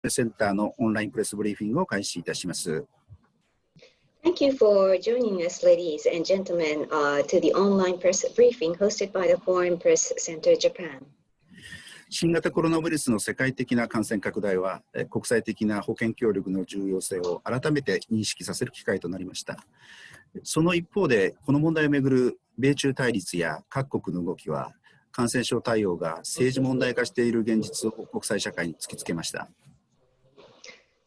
プレスセンターのオンラインプレスブリーフィングを開始いたします。Thank you for joining us, ladies and gentlemen, to the online press briefing hosted by the Foreign Press Center Japan. 新型コロナウイルスの世界的な感染拡大は、国際的な保健協力の重要性を改めて認識させる機会となりました。その一方で、この問題をめぐる米中対立や各国の動きは、感染症対応が政治問題化している現実を国際社会に突きつけました。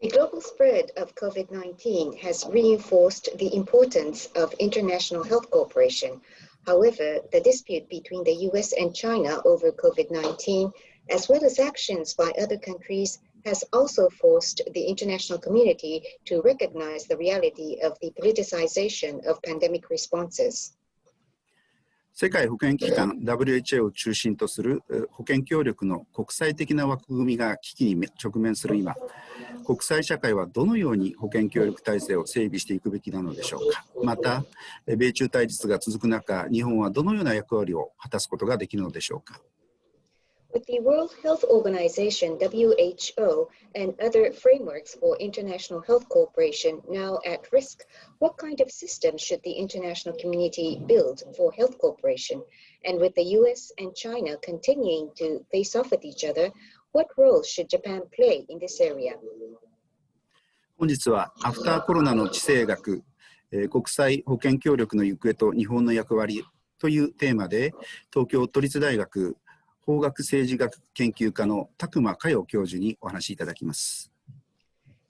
The global spread of COVID-19 has reinforced the importance of international health cooperation. However, the dispute between the US and China over COVID-19, as well as actions by other countries, has also forced the international community to recognize the reality of the politicization of pandemic responses. 世界保健機関 WHO を中心とする保健協力の国際的な枠組みが危機に直面する今、国際社会はどのように保健協力体制を整備していくべきなのでしょうか。また、米中対立が続く中、日本はどのような役割を果たすことができるのでしょうか。With the World Health Organization, WHO, and other frameworks for international health cooperation now at risk, what kind of system should the international community build for health cooperation? And with the US and China continuing to face off with each other, what role should Japan play in this area? 本日はアフターコロナの地政学、国際保健協力の行方と日本の役割というテーマで、東京都立大学法学政治学研究科のTakuma Kayo教授にお話しいただきます。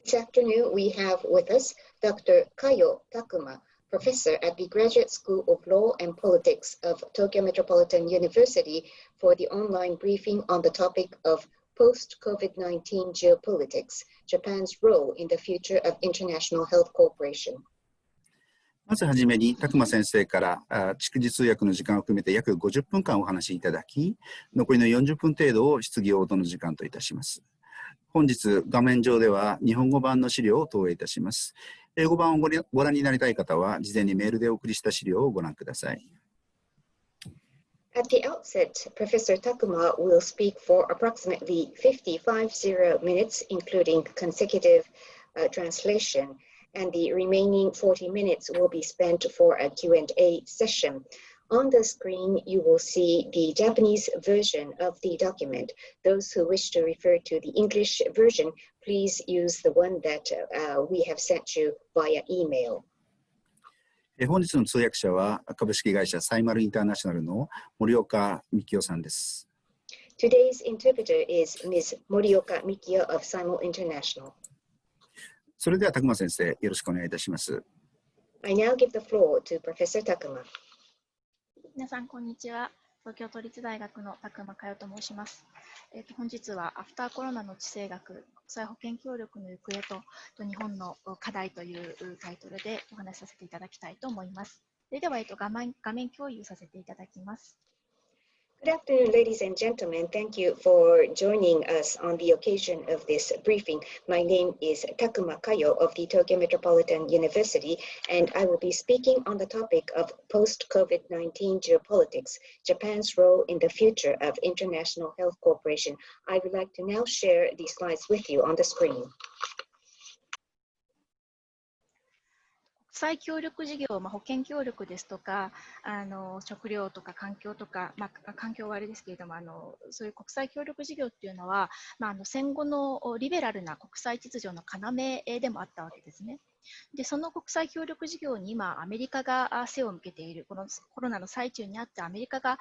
This afternoon we have with us Dr. Kayo Takuma, professor at the Graduate School of Law and Politics of Tokyo Metropolitan University, for the online briefing on the topic of post-COVID-19 geopolitics, Japan's role in the future of international health cooperation. まずはじめに、Takuma先生から逐次通訳の時間を含めて約50分間お話しいただき、残りの40分程度を質疑応答の時間といたします。本日、画面上では日本語版の資料を投影いたします。英語版をご覧になりたい方は、事前にメールでお送りした資料をご覧ください。At the outset, Professor Takuma will speak for approximately 50 minutes, including consecutive translation. And the remaining 40 minutes will be spent for a Q&A session. On the screen, you will see the Japanese version of the document. Those who wish to refer to the English version, please use the one that we have sent you via email. 本日の通訳者は株式会社サイマルインターナショナルの森岡美希代さんです。Today's interpreter is Ms. Morioka Mikio of Simul International. それではTakuma先生、よろしくお願いいたします。I now give the floor to Professor Takuma. 皆さん、こんにちは。東京都立大学のTakuma Kayoと申します。本日はアフターコロナの地政学、国際保健協力の行方と日本の課題というタイトルでお話しさせていただきたいと思います。それでは、画面共有させていただきます。Good afternoon, ladies and gentlemen. Thank you for joining us on the occasion of this briefing. My name is Takuma Kayo of the Tokyo Metropolitan University, and I will be speaking on the topic of post-COVID-19 geopolitics, Japan's role in the future of international health cooperation. I would like to now share these slides with you on the screen. 国際協力事業、保健協力ですとか、食料とか環境とか、環境はあれですけれども、そういう国際協力事業っていうのは、戦後のリベラルな国際秩序の要でもあったわけですね。で、その国際協力事業に今、アメリカが背を向けている、このコロナの最中にあってアメリカが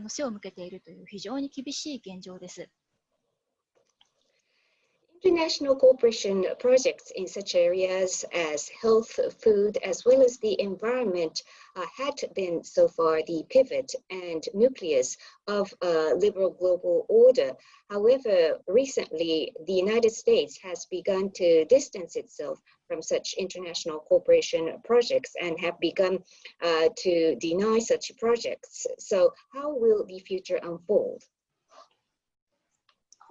背を向けているという非常に厳しい現状です。International cooperation projects in such areas as health, food, as well as the environment had been so far the pivot and nucleus of a liberal global order. However, recently, the United States has begun to distance itself from such international cooperation projects and have begun to deny such projects. So how will the future unfold?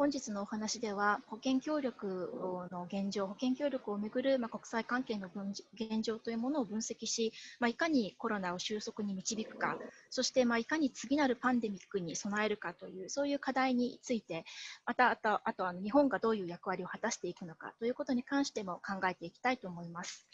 本日のお話では、保健協力の現状、保健協力をめぐる国際関係の現状というものを分析し、いかにコロナを収束に導くか、そしていかに次なるパンデミックに備えるかという、そういう課題について、あと日本がどういう役割を果たしていくのかということに関しても考えていきたいと思います。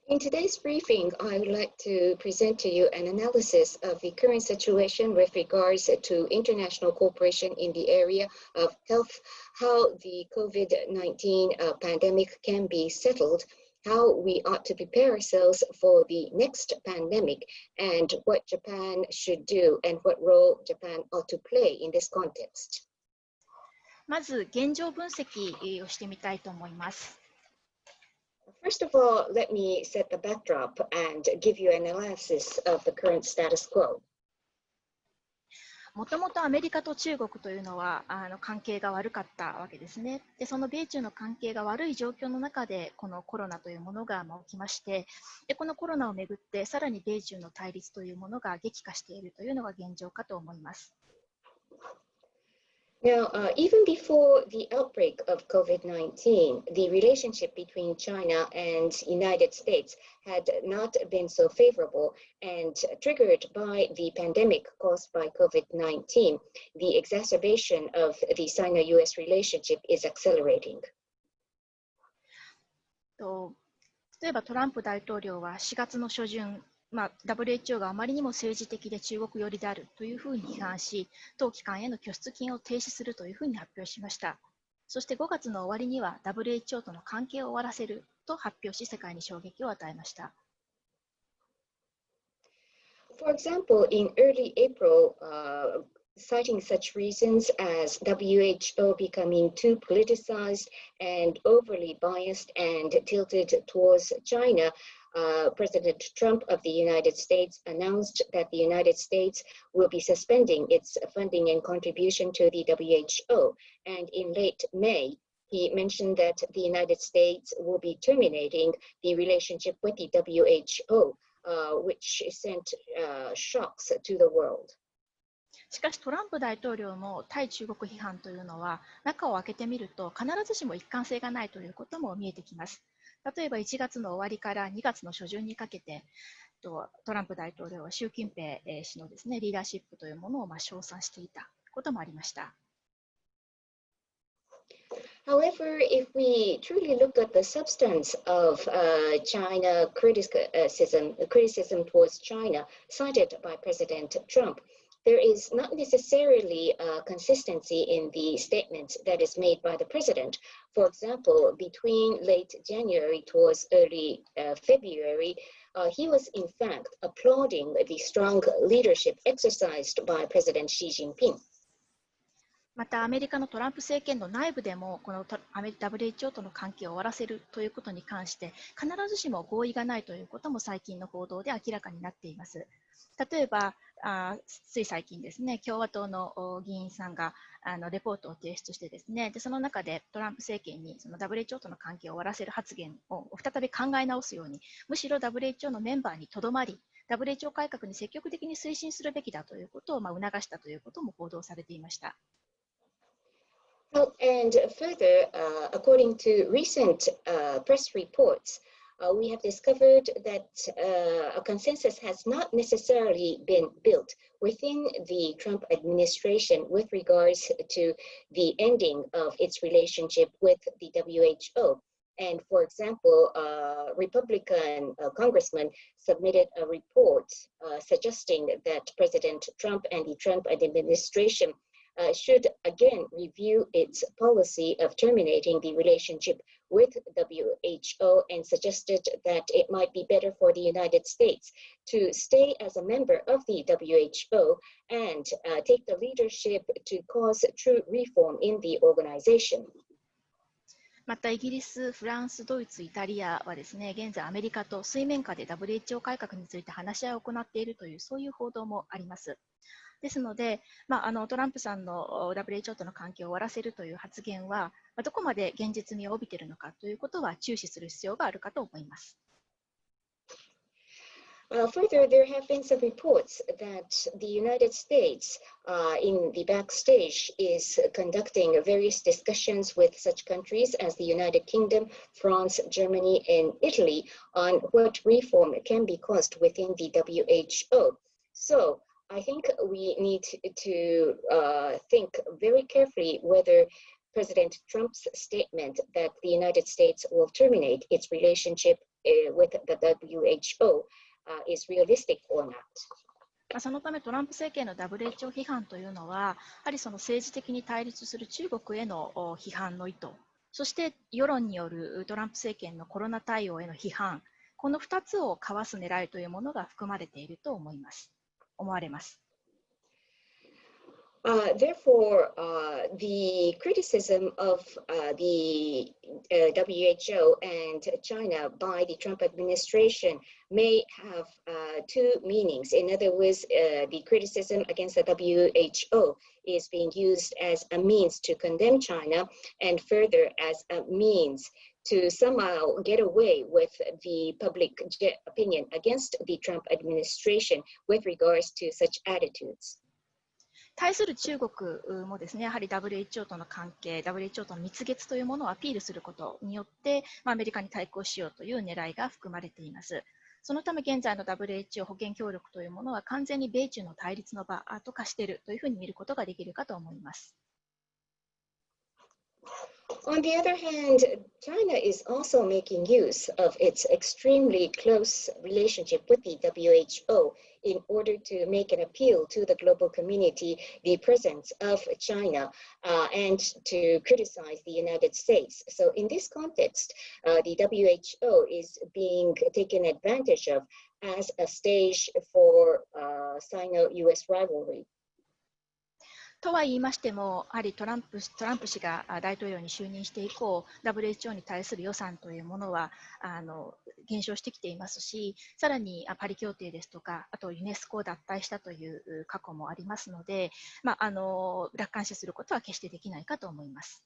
In today's briefing, I would like to present to you an analysis of the current situation with regards to international cooperation in the area of health, how the COVID-19 pandemic can be settled, how we ought to prepare ourselves for the next pandemic, and what Japan should do and what role Japan ought to play in this context. まず現状分析をしてみたいと思います。First of all, let me set the backdrop and give you an analysis of the current status quo. もともとアメリカと中国というのは関係が悪かったわけですね。で、その米中の関係が悪い状況の中でこのコロナというものが起きまして、でこのコロナをめぐってさらに米中の対立というものが激化しているというのが現状かと思います。Now, even before the outbreak of COVID-19, the relationship between China and United States had not been so favorable, and triggered by the pandemic caused by COVID-19, the exacerbation of the Sino-US relationship is accelerating. 例えばトランプ大統領は4月の初旬、WHO があまりにも政治的で中国寄りであるというふうに批判し、当機関への拠出金を停止するというふうに発表しました。そして5月の終わりには WHO との関係を終わらせると発表し、世界に衝撃を与えました。For example, in early April, citing such reasons as WHO becoming too politicized and overly biased and tilted towards China, President Trump of the United States announced that the United States will be suspending its funding and contribution to the WHO. And in late May, he mentioned that the United States will be terminating the relationship with the WHO, which sent shocks to the world. しかしトランプ大統領の対中国批判というのは中を開けてみると必ずしも一貫性がないということも見えてきます。例えば1月の終わりから2月の初旬にかけてトランプ大統領は習近平氏のですね、リーダーシップというものを称賛していたこともありました。However, if we truly look at the substance of China criticism towards China cited by President Trump, there is not necessarily consistency in the statements that is made by the president. For example, between late January towards early February, he was in fact applauding the strong leadership exercised by President Xi Jinping. またアメリカのトランプ政権の内部でもこの WHO との関係を終わらせるということに関して必ずしも合意がないということも最近の報道で明らかになっています。例えばつい最近ですね、共和党の議員さんがレポートを提出してですね、でその中でトランプ政権にその WHO との関係を終わらせる発言を再び考え直すように、むしろ WHO のメンバーにとどまり、WHO 改革に積極的に推進するべきだということを促したということも報道されていました。And further, according to recent press reports, we have discovered that a consensus has not necessarily been built within the Trump administration with regards to the ending of its relationship with the WHO. And for example, Republican congressman submitted a report suggesting that President Trump and the Trump administration should again review its policy of terminating the relationship with WHO and suggested that it might be better for the United States to stay as a member of the WHO and take the leadership to cause true reform in the organization. またイギリス、フランス、ドイツ、イタリアはですね、現在アメリカと水面下で WHO 改革について話し合いを行っているというそういう報道もあります。ですので、トランプさんの WHO との関係を終わらせるという発言は、どこまで現実味を帯びているのかということは注視する必要があるかと思います。Further, there have been some reports that the United States in the backstage is conducting various discussions with such countries as the United Kingdom, France, Germany, and Italy on what reform can be caused within the WHO. So I think we need to think very carefully whether President Trump's statement that the United States will terminate its relationship with the WHO is realistic or not. そのためトランプ政権の WHO 批判というのは、やはりその政治的に対立する中国への批判の意図、そして世論によるトランプ政権のコロナ対応への批判、この2つをかわす狙いというものが含まれていると思われます。Therefore, the criticism of the WHO and China by the Trump administration may have two meanings. In other words, the criticism against the WHO is being used as a means to condemn China, and further as a means to somehow get away with the public opinion against the Trump administration with regards to such attitudes. 対する中国もですね、やはり WHO との関係、WHO との蜜月というものをアピールすることによって、アメリカに対抗しようという狙いが含まれています。そのため現在の WHO 保健協力というものは完全に米中の対立の場と化しているというふうに見ることができるかと思います。On the other hand, China is also making use of its extremely close relationship with the WHO in order to make an appeal to the global community, the presence of China, and to criticize the United States. So in this context, the WHO is being taken advantage of as a stage for Sino-US rivalry. とは言いましても、やはりトランプ氏が大統領に就任して以降、WHO に対する予算というものは減少してきていますし、さらにパリ協定ですとか、あとユネスコを脱退したという過去もありますので、楽観視することは決してできないかと思います。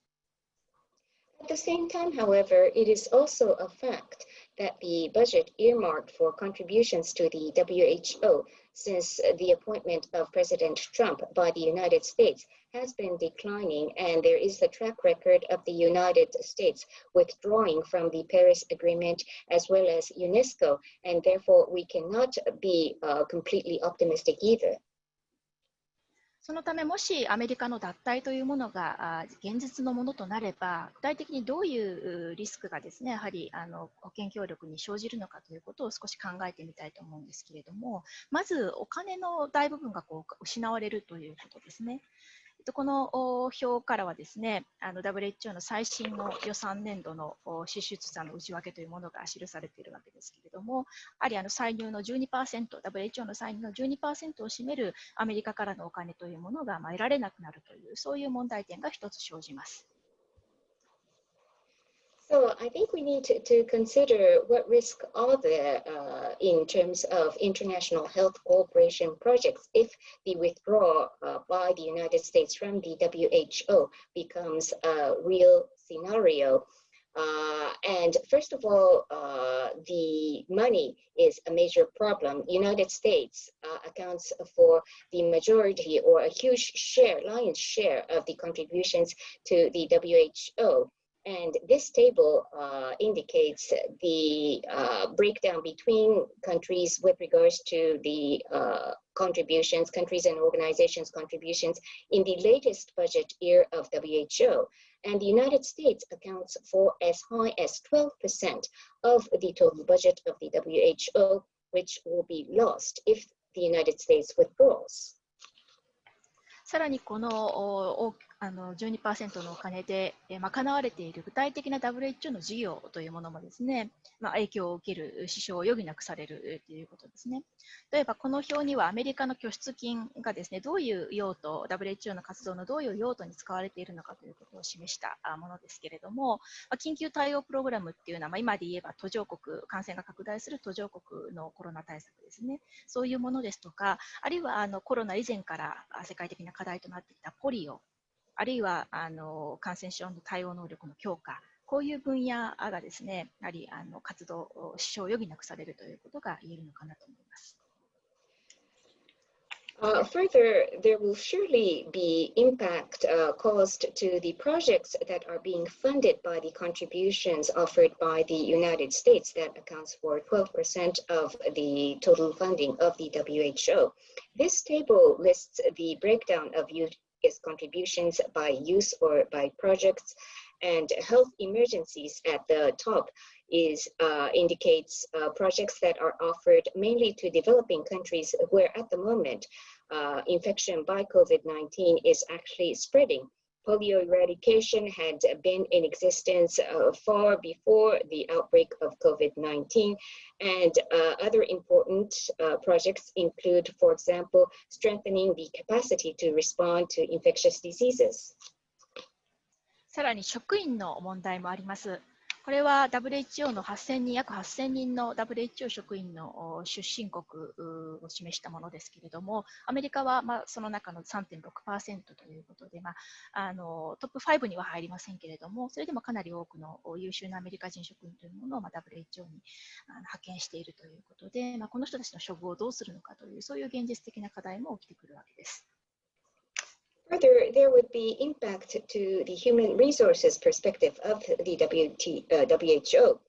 At the same time, however, it is also a fact that the budget earmarked for contributions to the WHO since the appointment of President Trump by the United States has been declining, and there is the track record of the United States withdrawing from the Paris Agreement as well as UNESCO, and therefore we cannot be completely optimistic either. そのため、もしアメリカの脱退というものが現実のものとなれば、具体的にどういうリスクがですね、やはり保険協力に生じるのかということを少し考えてみたいと思うんですけれども、まずお金の大部分が失われるということですね。この表からはですね、WHO の最新の予算年度の支出者の内訳というものが記されているわけですけれども、やはり歳入の 12%、WHO の歳入の 12% を占めるアメリカからのお金というものが得られなくなるという、そういう問題点が一つ生じます。So I think we need to consider what risks are there in terms of international health cooperation projects if the withdrawal by the United States from the WHO becomes a real scenario. And first of all, the money is a major problem. United States accounts for the majority or a huge share, lion's share of the contributions to the WHO. And this table indicates the breakdown between countries with regards to the contributions, countries and organizations' contributions in the latest budget year of WHO. And the United States accounts for as high as 12% of the total budget of the WHO, which will be lost if the United States withdraws. さらにこの12% のお金で賄われている具体的な WHO の事業というものもですね、影響を受ける支障を余儀なくされるということですね。例えばこの表にはアメリカの拠出金がですね、どういう用途、WHO の活動のどういう用途に使われているのかということを示したものですけれども、緊急対応プログラムっていうのは、今で言えば途上国、感染が拡大する途上国のコロナ対策ですね、そういうものですとか、あるいはコロナ以前から世界的な課題となっていたポリオ、あるいは感染症の対応能力の強化、こういう分野がですね、やはり活動支障を余儀なくされるということが言えるのかなと思います。Further, there will surely be impact caused to the projects that are being funded by the contributions offered by the United States that accounts for 12% of the total funding of the WHO. This table lists the breakdown of U.S. contributions by use or by projects, and health emergencies at the top indicates projects that are offered mainly to developing countries where at the moment infection by COVID-19 is actually spreading. Polio eradication had been in existence far before the outbreak of COVID-19, and other important projects include, for example, strengthening the capacity to respond to infectious diseases. さらに職員の問題もあります。これは WHO の約8000人の WHO 職員の出身国を示したものですけれども、アメリカはその中の 3.6% ということで、トップ5には入りませんけれども、それでもかなり多くの優秀なアメリカ人職員というものを WHO に派遣しているということで、この人たちの処遇をどうするのかという、そういう現実的な課題も起きてくるわけです。Further, there would be impact to the human resources perspective of the WHO.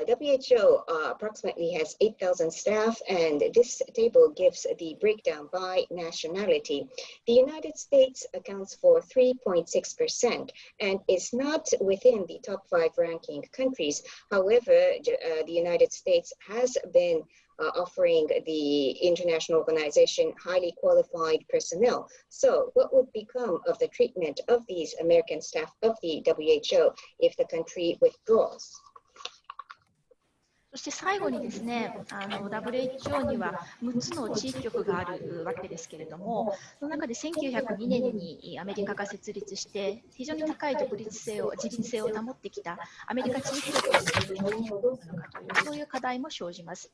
WHO approximately has 8,000 staff, and this table gives the breakdown by nationality. The United States accounts for 3.6% and is not within the top 5 ranking countries. However, the United States has been offering the international organization highly qualified personnel. So what would become of the treatment of these American staff of the WHO if the country withdraws? そして最後にですね、WHO には6つの地域局があるわけですけれども、その中で1902年にアメリカが設立して、非常に高い自立性を保ってきたアメリカ地域局を救う責任をどうするのかという、そういう課題も生じます。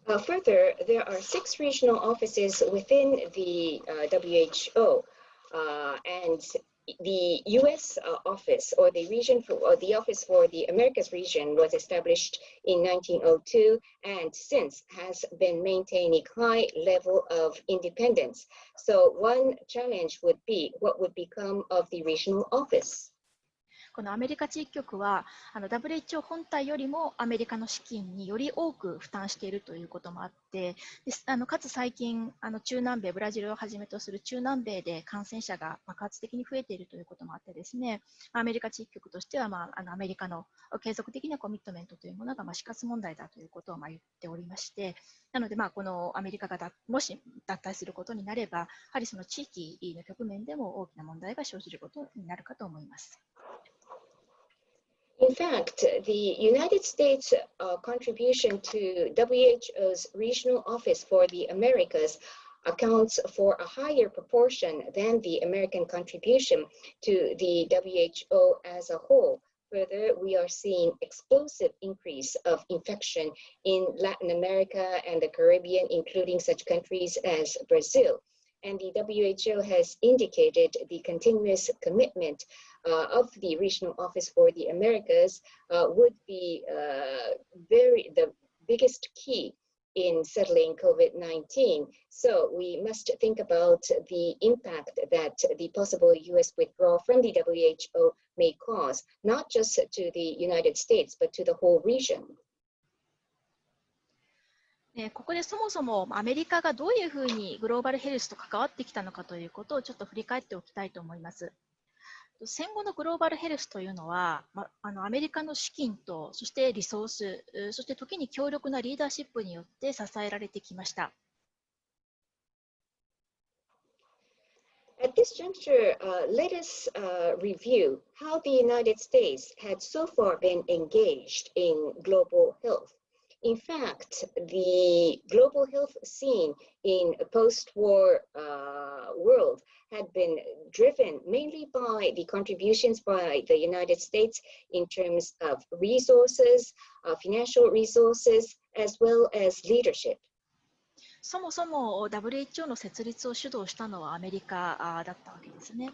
Further, there are 6 regional offices within the WHO, and the U.S. office, or the office for the Americas region, was established in 1902 and since has been maintaining high level of independence. So one challenge would be what would become of the regional office. このアメリカ地域局はWHO 本体よりもアメリカの資金により多く負担しているということもあって、かつ最近中南米、ブラジルをはじめとする中南米で感染者が爆発的に増えているということもあってですね、アメリカ地域局としては、アメリカの継続的なコミットメントというものが死活問題だということを言っておりまして、なのでこのアメリカがもし脱退することになれば、やはりその地域の局面でも大きな問題が生じることになるかと思います。In fact, the United States contribution to WHO's regional office for the Americas accounts for a higher proportion than the American contribution to the WHO as a whole. Further, we are seeing explosive increase of infection in Latin America and the Caribbean, including such countries as Brazil. And the WHO has indicated the continuous commitment of the regional office for the Americas would be the biggest key in settling COVID-19. So we must think about the impact that the possible US withdrawal from the WHO may cause, not just to the United States, but to the whole region. ここでそもそもアメリカがどういうふうにグローバルヘルスと関わってきたのかということをちょっと振り返っておきたいと思います。戦後のグローバルヘルスというのは、アメリカの資金と、そしてリソース、そして時に強力なリーダーシップによって支えられてきました。At this juncture, let us review how the United States had so far been engaged in global health. In fact, the global health scene in a post-war world had been driven mainly by the contributions by the United States in terms of resources, financial resources, as well as leadership. そもそも WHO の設立を主導したのはアメリカだったわけですね。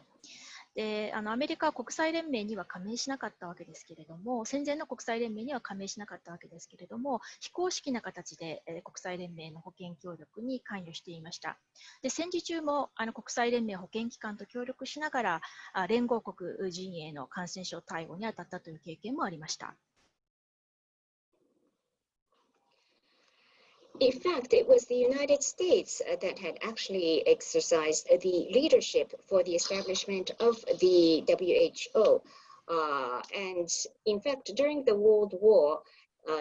で、アメリカは国際連盟には加盟しなかったわけですけれども、戦前の国際連盟には加盟しなかったわけですけれども、非公式な形で国際連盟の保健協力に関与していました。で、戦時中も国際連盟保健機関と協力しながら、連合国陣営の感染症対応に当たったという経験もありました。In fact, it was the United States that had actually exercised the leadership for the establishment of the WHO. And in fact, during the World War,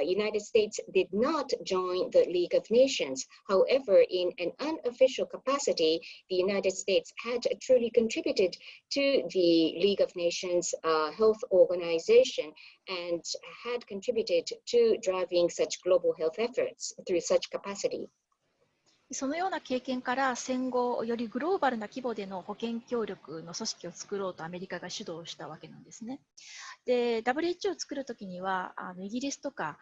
United States did not join the League of Nations. However, in an unofficial capacity, the United States had truly contributed to the League of Nations health organization and had contributed to driving such global health efforts through such capacity. そのような経験から戦後よりグローバルな規模での保健協力の組織を作ろうとアメリカが主導したわけなんですね。で、WHO を作るときにはイギリスとか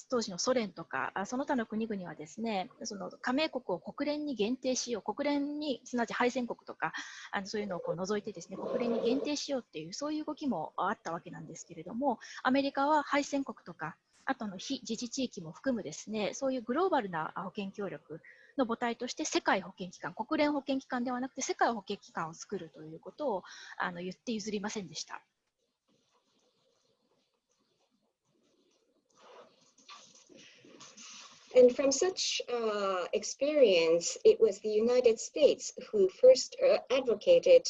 当時のソ連とかその他の国々はですね、その加盟国を国連に限定しよう、国連にすなわち敗戦国とかそういうのを除いてですね、国連に限定しようっていうそういう動きもあったわけなんですけれども、アメリカは敗戦国とかあと非自治地域も含むですね、そういうグローバルな保健協力の母体として世界保健機関、国連保健機関ではなくて世界保健機関を作るということを言って譲りませんでした。And from such experience, it was the United States who first advocated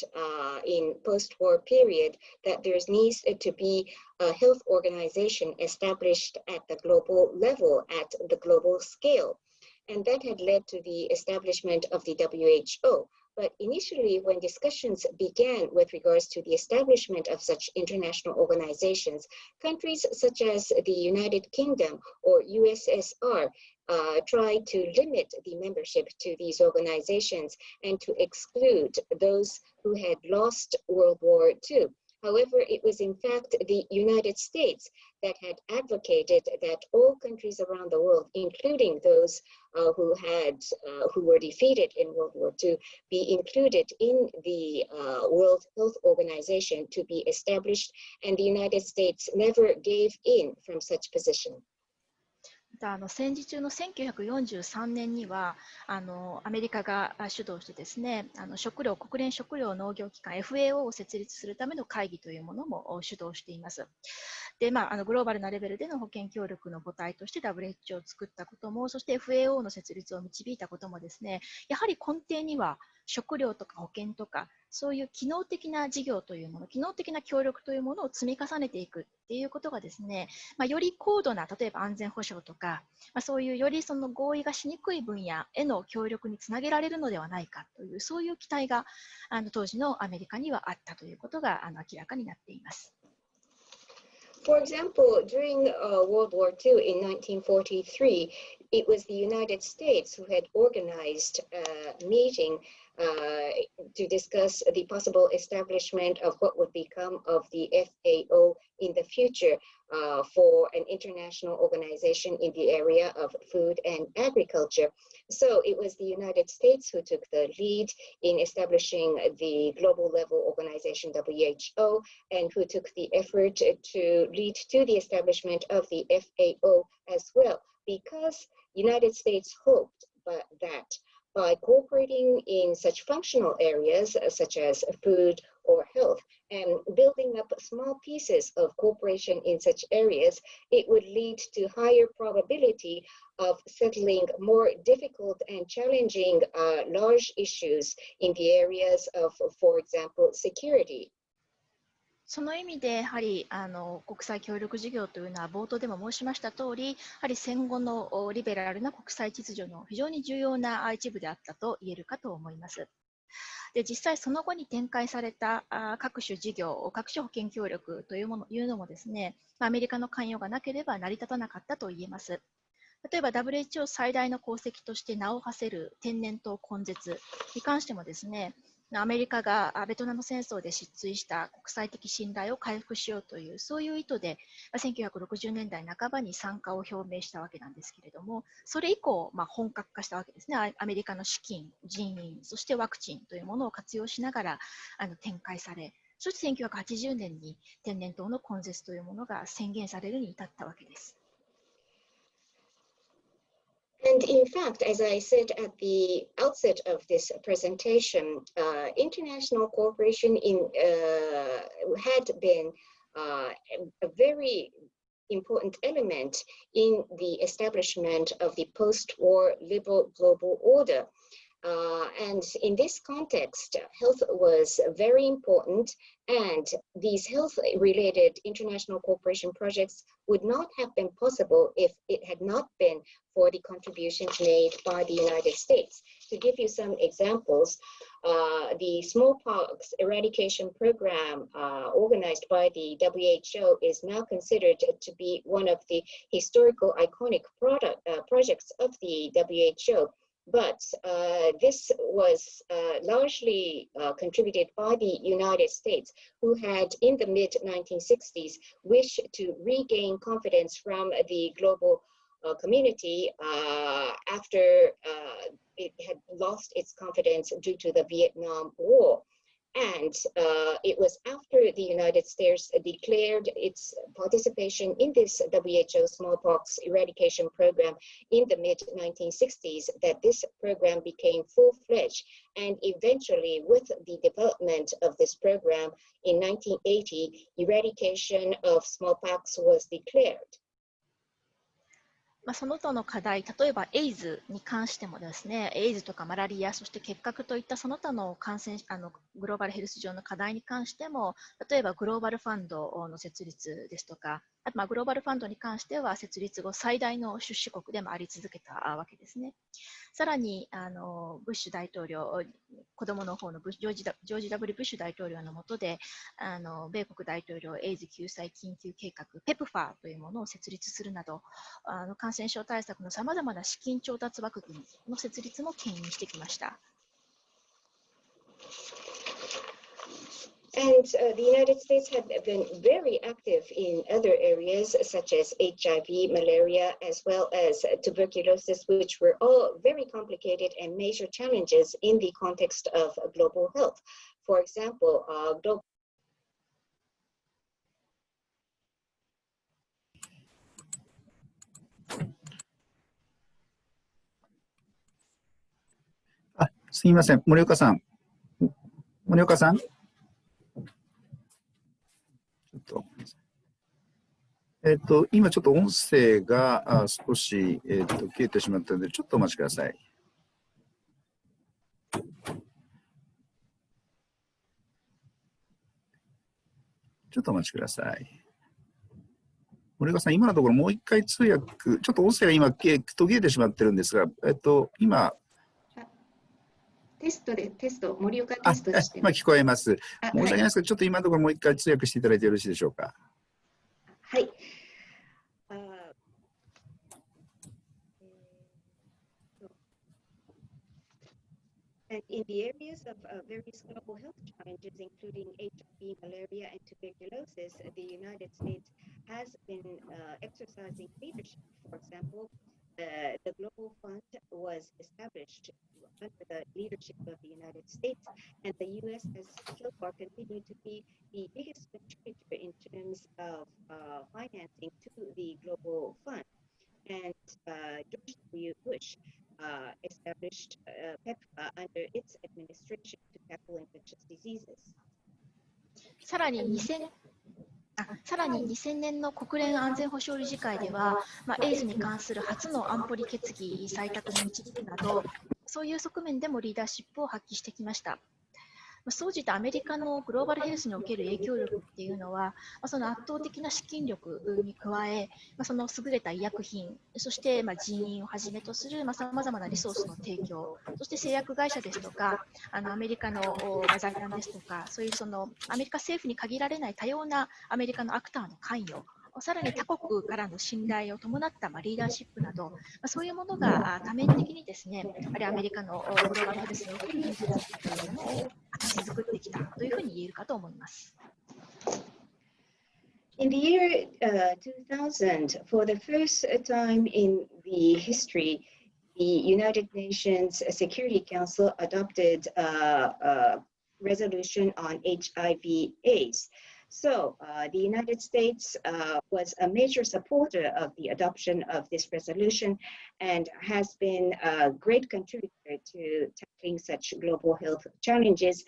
in post-war period that there needs to be a health organization established at the global level, at the global scale. And that had led to the establishment of the WHO. But initially, when discussions began with regards to the establishment of such international organizations, countries such as the United Kingdom or USSR tried to limit the membership to these organizations and to exclude those who had lost World War II. However, it was in fact the United States that had advocated that all countries around the world, including those who were defeated in World War II, be included in the World Health Organization to be established, and the United States never gave in from such position. 戦時中の1943年にはアメリカが主導してですね、国連食糧農業機関 FAO を設立するための会議というものも主導しています。で、グローバルなレベルでの保健協力の母体として WHO を作ったことも、そして FAO の設立を導いたこともですね、やはり根底には食料とか保健とかそういう機能的な事業というもの、機能的な協力というものを積み重ねていくっていうことがですね、より高度な例えば安全保障とか、そういうよりその合意がしにくい分野への協力につなげられるのではないかというそういう期待が当時のアメリカにはあったということが明らかになっています。For example, during World War II in 1943, it was the United States who had organized a meeting to discuss the possible establishment of what would become of the FAO in the future for an international organization in the area of food and agriculture. So it was the United States who took the lead in establishing the global level organization WHO and who took the effort to lead to the establishment of the FAO as well, because United States hoped that by cooperating in such functional areas such as food or health and building up small pieces of cooperation in such areas, it would lead to higher probability of settling more difficult and challenging large issues in the areas of, for example, security. その意味でやはり国際協力事業というのは冒頭でも申しました通り、やはり戦後のリベラルな国際秩序の非常に重要な一部であったと言えるかと思います。で、実際その後に展開された各種事業、各種保健協力というのもですね、アメリカの関与がなければ成り立たなかったと言えます。例えば WHO 最大の功績として名を馳せる天然痘根絶に関してもですね、アメリカがベトナム戦争で失墜した国際的信頼を回復しようという、そういう意図で1960年代半ばに参加を表明したわけなんですけれども、それ以降、本格化したわけですね。アメリカの資金、人員、そしてワクチンというものを活用しながら展開され、そして1980年に天然痘の根絶というものが宣言されるに至ったわけです。And in fact, as I said at the outset of this presentation, international cooperation had been a very important element in the establishment of the post-war liberal global order. And in this context, health was very important, and these health-related international cooperation projects would not have been possible if it had not been for the contributions made by the United States. To give you some examples, the smallpox eradication program organized by the WHO is now considered to be one of the historical iconic projects of the WHO. But this was largely contributed by the United States, who had in the mid-1960s wished to regain confidence from the global community after it had lost its confidence due to the Vietnam War. And it was after the United States declared its participation in this WHO smallpox eradication program in the mid-1960s that this program became full-fledged. And eventually, with the development of this program in 1980, eradication of smallpox was declared. その他の課題、例えばエイズに関してもですね、エイズとかマラリア、そして結核といったその他のグローバルヘルス上の課題に関しても、例えばグローバルファンドの設立ですとか、あとグローバルファンドに関しては設立後最大の出資国でもあり続けたわけですね。さらにブッシュ大統領、子どもの方のジョージ・ W. ブッシュ大統領の下で米国大統領エイズ救済緊急計画 PEPFAR というものを設立するなど、感染症対策のさまざまな資金調達枠組みの設立も牽引してきました。And the United States had been very active in other areas such as HIV, malaria, as well as tuberculosis, which were all very complicated and major challenges in the context of global health. For example, globalすみません、森岡さん。森岡さん。今ちょっと音声が少し、消えてしまったので、ちょっとお待ちください。ちょっとお待ちください。森岡さん、今のところもう一回通訳、ちょっと音声が今途切れてしまってるんですが、今、テスト、森岡テストして今聞こえます。申し訳ないですけど、ちょっと今のところもう一回通訳していただいてよろしいでしょうか。はい。And in the areas of various global health challenges, including HIV, malaria, and tuberculosis, the United States has been exercising leadership. For example, the Global Fund was established under the leadership of the United States, and the U.S. has so far continued to be the biggest contributor in terms of financing to the Global Fund. And George W. Bush established PEPFAR under its administration to tackle infectious diseases. さらに2000年の国連安全保障理事会では、エイズに関する初の安保理決議採択に導くなど、そういう側面でもリーダーシップを発揮してきました。総じてアメリカのグローバルヘルスにおける影響力っていうのは、その圧倒的な資金力に加え、その優れた医薬品、そして人員をはじめとするさまざまなリソースの提供、そして製薬会社ですとか、アメリカの財団ですとか、そういうアメリカ政府に限られない多様なアメリカのアクターの関与さらに他国からの信頼を伴ったリーダーシップなど、そういうものが多面的にですね、やはりアメリカのグローバルヘルスにおける技術というものを形作ってきたというふうに言えるかと思います。In the year 2000, for the first time in the history, the United Nations Security Council adopted a resolution on HIV/AIDS. So the United States was a major supporter of the adoption of this resolution and has been a great contributor to tackling such global health challenges,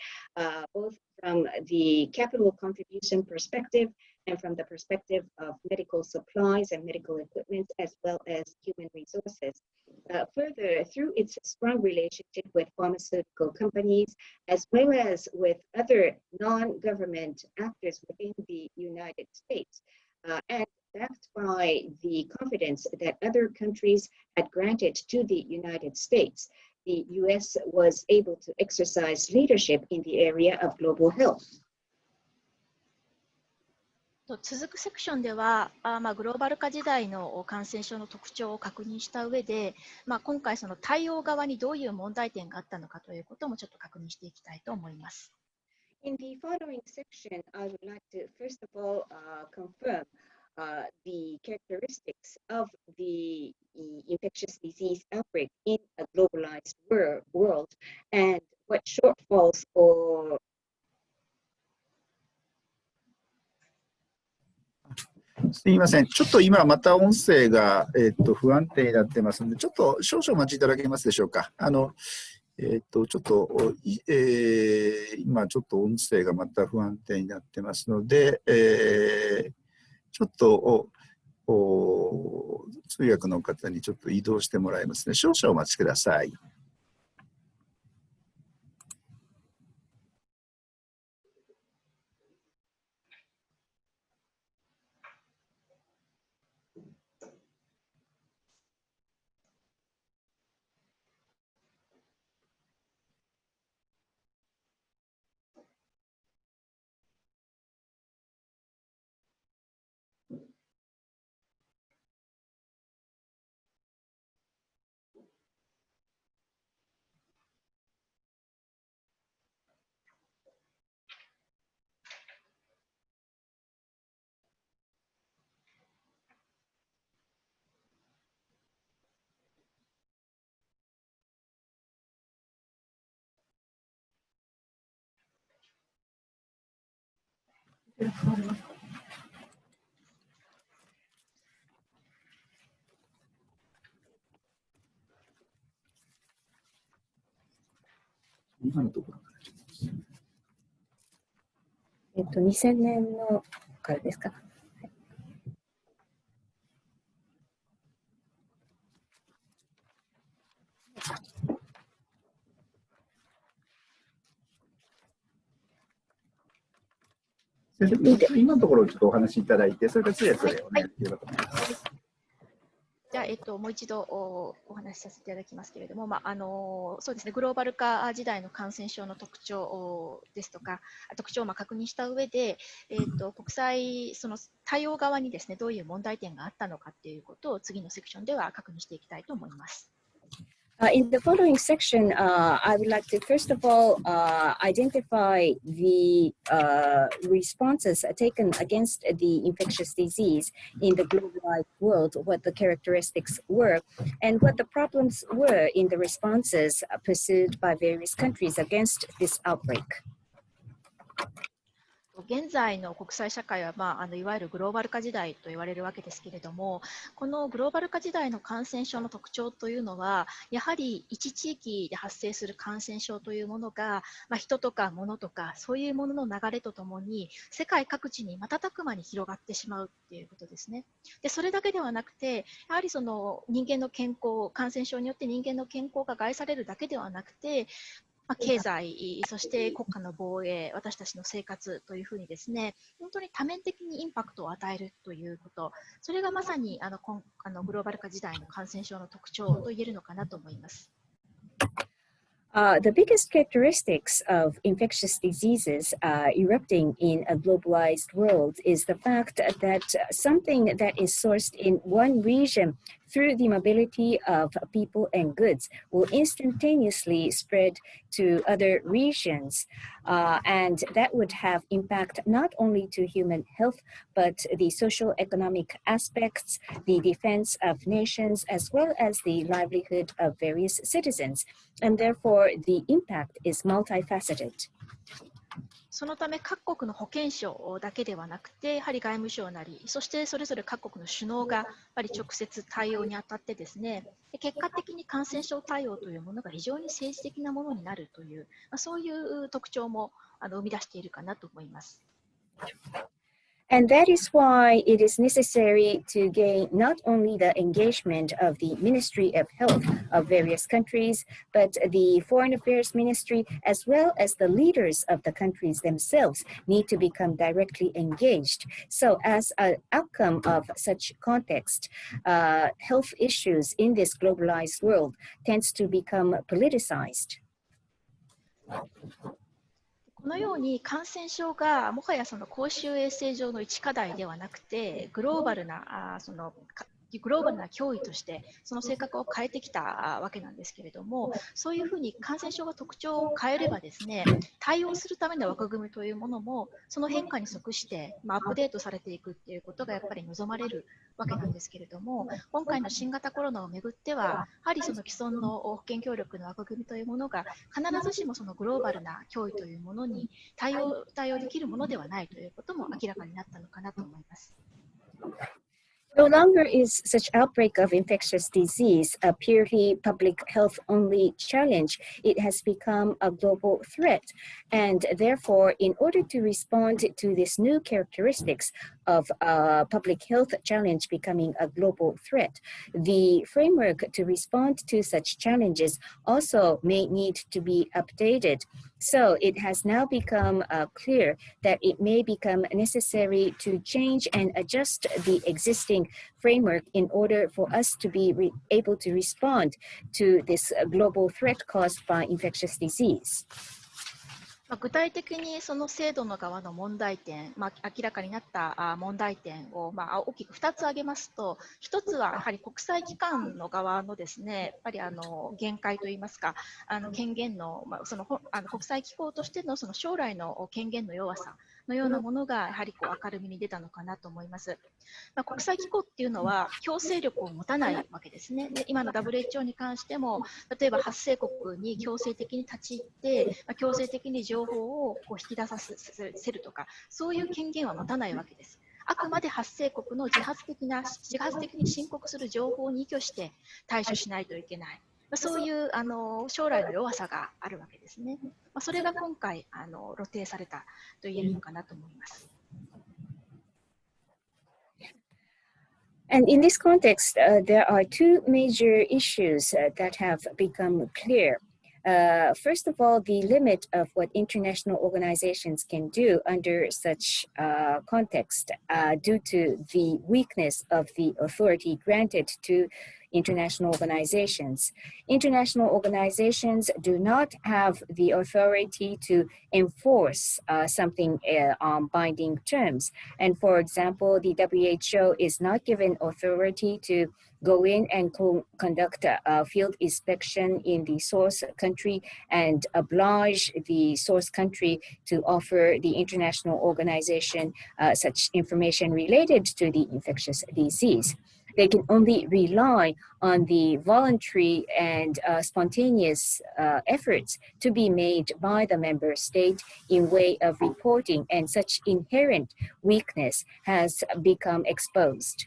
both from the capital contribution perspective and from the perspective of medical supplies and medical equipment, as well as human resources. Further, through its strong relationship with pharmaceutical companies, as well as with other non-government actors within the United States, and backed by the confidence that other countries had granted to the United States, the US was able to exercise leadership in the area of global health. 続くセクションでは、グローバル化時代の感染症の特徴を確認した上で、今回その対応側にどういう問題点があったのかということもちょっと確認していきたいと思います。In the following section, I would like to first of all confirm the characteristics of the infectious disease outbreak in a globalized world and what shortfalls or すみません。ちょっと今また音声が、不安定になってますので、ちょっと少々お待ちいただけますでしょうか。ちょっと、今ちょっと音声がまた不安定になってますので、ちょっと通訳の方にちょっと移動してもらいますね。少々お待ちください。今のところ2000年のからですか。今のところちょっとお話しいただいて、それから通訳でお願いできればと思います。じゃあ、もう一度お話しさせていただきますけれども、そうですね、グローバル化時代の感染症の特徴ですとか、特徴を確認した上で、国際その対応側にですね、どういう問題点があったのかということを次のセクションでは確認していきたいと思います。In the following section, I would like to first of all identify the responses taken against the infectious disease in the globalized world, what the characteristics were, and what the problems were in the responses pursued by various countries against this outbreak. 現在の国際社会は、いわゆるグローバル化時代と言われるわけですけれども、このグローバル化時代の感染症の特徴というのは、やはり一地域で発生する感染症というものが、人とか物とかそういうものの流れとともに世界各地に瞬く間に広がってしまうということですね。で、それだけではなくて、やはりその人間の健康、感染症によって人間の健康が害されるだけではなくて、経済、そして国家の防衛、私たちの生活というふうにですね、本当に多面的にインパクトを与えるということ、それがまさにグローバル化時代の感染症の特徴と言えるのかなと思います。The biggest characteristics of infectious diseases erupting in a globalized world is the fact that something that is sourced in one region through the mobility of people and goods will instantaneously spread to other regions. And that would have impact not only to human health, but the social economic aspects, the defense of nations, as well as the livelihood of various citizens. And therefore, the impact is multifaceted. そのため各国の保健省だけではなくて、やはり外務省なり、そしてそれぞれ各国の首脳がやっぱり直接対応に当たってですね、結果的に感染症対応というものが非常に政治的なものになるという、そういう特徴も生み出しているかなと思います。And that is why it is necessary to gain not only the engagement of the Ministry of Health of various countries, but the Foreign Affairs Ministry, as well as the leaders of the countries themselves, need to become directly engaged. So as an outcome of such context, health issues in this globalized world tends to become politicized. このように感染症がもはやその公衆衛生上の一課題ではなくてグローバルな脅威としてその性格を変えてきたわけなんですけれども、そういうふうに感染症が特徴を変えればですね、対応するための枠組みというものもその変化に即してアップデートされていくっていうことがやっぱり望まれるわけなんですけれども、今回の新型コロナをめぐってはやはりその既存の保健協力の枠組みというものが必ずしもそのグローバルな脅威というものに対応できるものではないということも明らかになったのかなと思います。No longer is such outbreak of infectious disease a purely public health only challenge. It has become a global threat. And therefore, in order to respond to this new characteristics of public health challenge becoming a global threat, the framework to respond to such challenges also may need to be updated. So it has now become clear that it may become necessary to change and adjust the existing framework in order for us to be able to respond to this global threat caused by infectious disease. 具体的にその制度の側の問題点、明らかになった問題点を大きく2つ挙げますと、1つはやはり国際機関の側のですね、やっぱり限界といいますか、権限の、その国際機構としてのその将来の権限の弱さのようなものがやはり明るみに出たのかなと思います。国際機構っていうのは強制力を持たないわけですね。で今の WHO に関しても、例えば発生国に強制的に立ち入って、強制的に情報を引き出させるとか、そういう権限は持たないわけです。あくまで発生国の自発的に申告する情報に依拠して対処しないといけない。そういう将来の弱さがあるわけですね。それが今回露呈されたと言えるのかなと思います。And in this context, there are two major issues that have become clear. First of all, the limit of what international organizations can do under such context due to the weakness of the authority granted to international organizations. International organizations do not have the authority to enforce something on binding terms. And for example, the WHO is not given authority to go in and conduct a field inspection in the source country and oblige the source country to offer the international organization such information related to the infectious disease. They can only rely on the voluntary and spontaneous efforts to be made by the member state in way of reporting, and such inherent weakness has become exposed.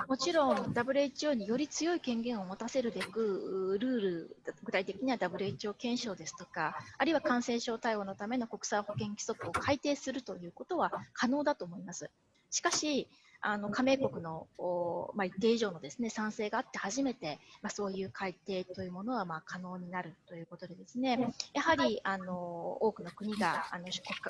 もちろん WHO により強い権限を持たせるべくルール、具体的には WHO 憲章ですとか、あるいは感染症対応のための国際保健規則を改定するということは可能だと思います。しかし加盟国の一定以上のですね、賛成があって初めて、そういう改定というものは可能になるということでですね、やはり多くの国が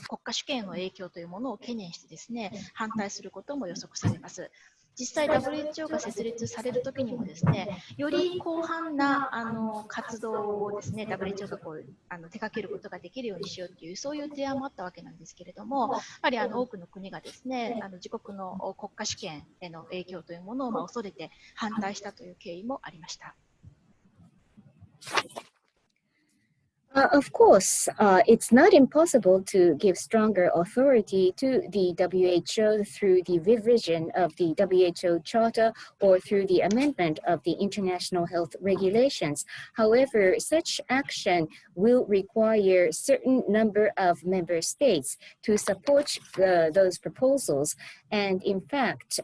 国家主権の影響というものを懸念してですね、反対することも予測されます。実際 WHO が設立されるときにもですね、より広範な活動をですね、WHO がこう手掛けることができるようにしようという、そういう提案もあったわけなんですけれども、やはり多くの国がですね、自国の国家主権への影響というものを恐れて反対したという経緯もありました。Of course, it's not impossible to give stronger authority to the WHO through the revision of the WHO Charter or through the amendment of the international health regulations. However, such action will require a certain number of member states to support those proposals. And in fact,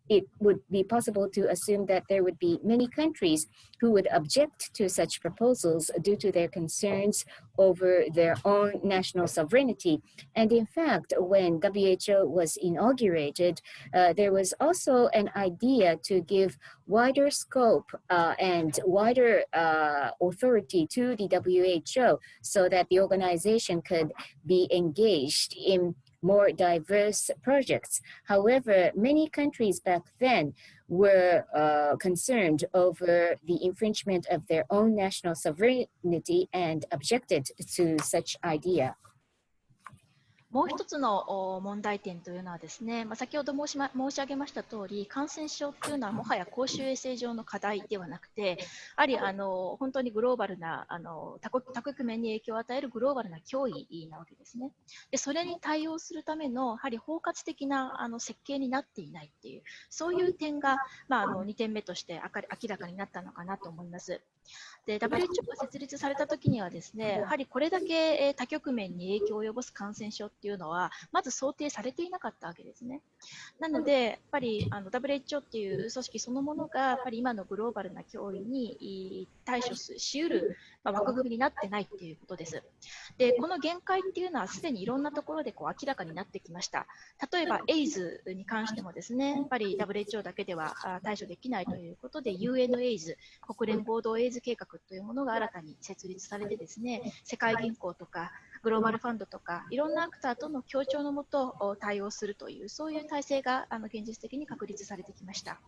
it would be possible to assume that there would be many countries who would object to such proposals due to their concerns over their own national sovereignty. And in fact, when WHO was inaugurated, there was also an idea to give wider scope and wider authority to the WHO so that the organization could be engaged in more diverse projects. However, many countries back then were concerned over the infringement of their own national sovereignty and objected to such idea. もう一つの問題点というのはですね、先ほど申し上げました通り、感染症というのはもはや公衆衛生上の課題ではなくて、やはり本当にグローバルな多国面に影響を与えるグローバルな脅威なわけですね。で、それに対応するためのやはり包括的な設計になっていないっていう、そういう点が2点目として明らかになったのかなと思います。で、WHO が設立されたときにはですね、やはりこれだけ多局面に影響を及ぼす感染症っていうのはまず想定されていなかったわけですね。なのでやっぱりWHO っていう組織そのものがやっぱり今のグローバルな脅威に対処しうる枠組みになってないっていうことです。で、この限界っていうのはすでにいろんなところで明らかになってきました。例えばエイズに関してもですね、やっぱり WHO だけでは対処できないということで UNAIDS 国連合同エイズ計画というものが新たに設立されてですね、世界銀行とかグローバルファンドとかいろんなアクターとの協調のもと対応するというそういう体制が現実的に確立されてきました。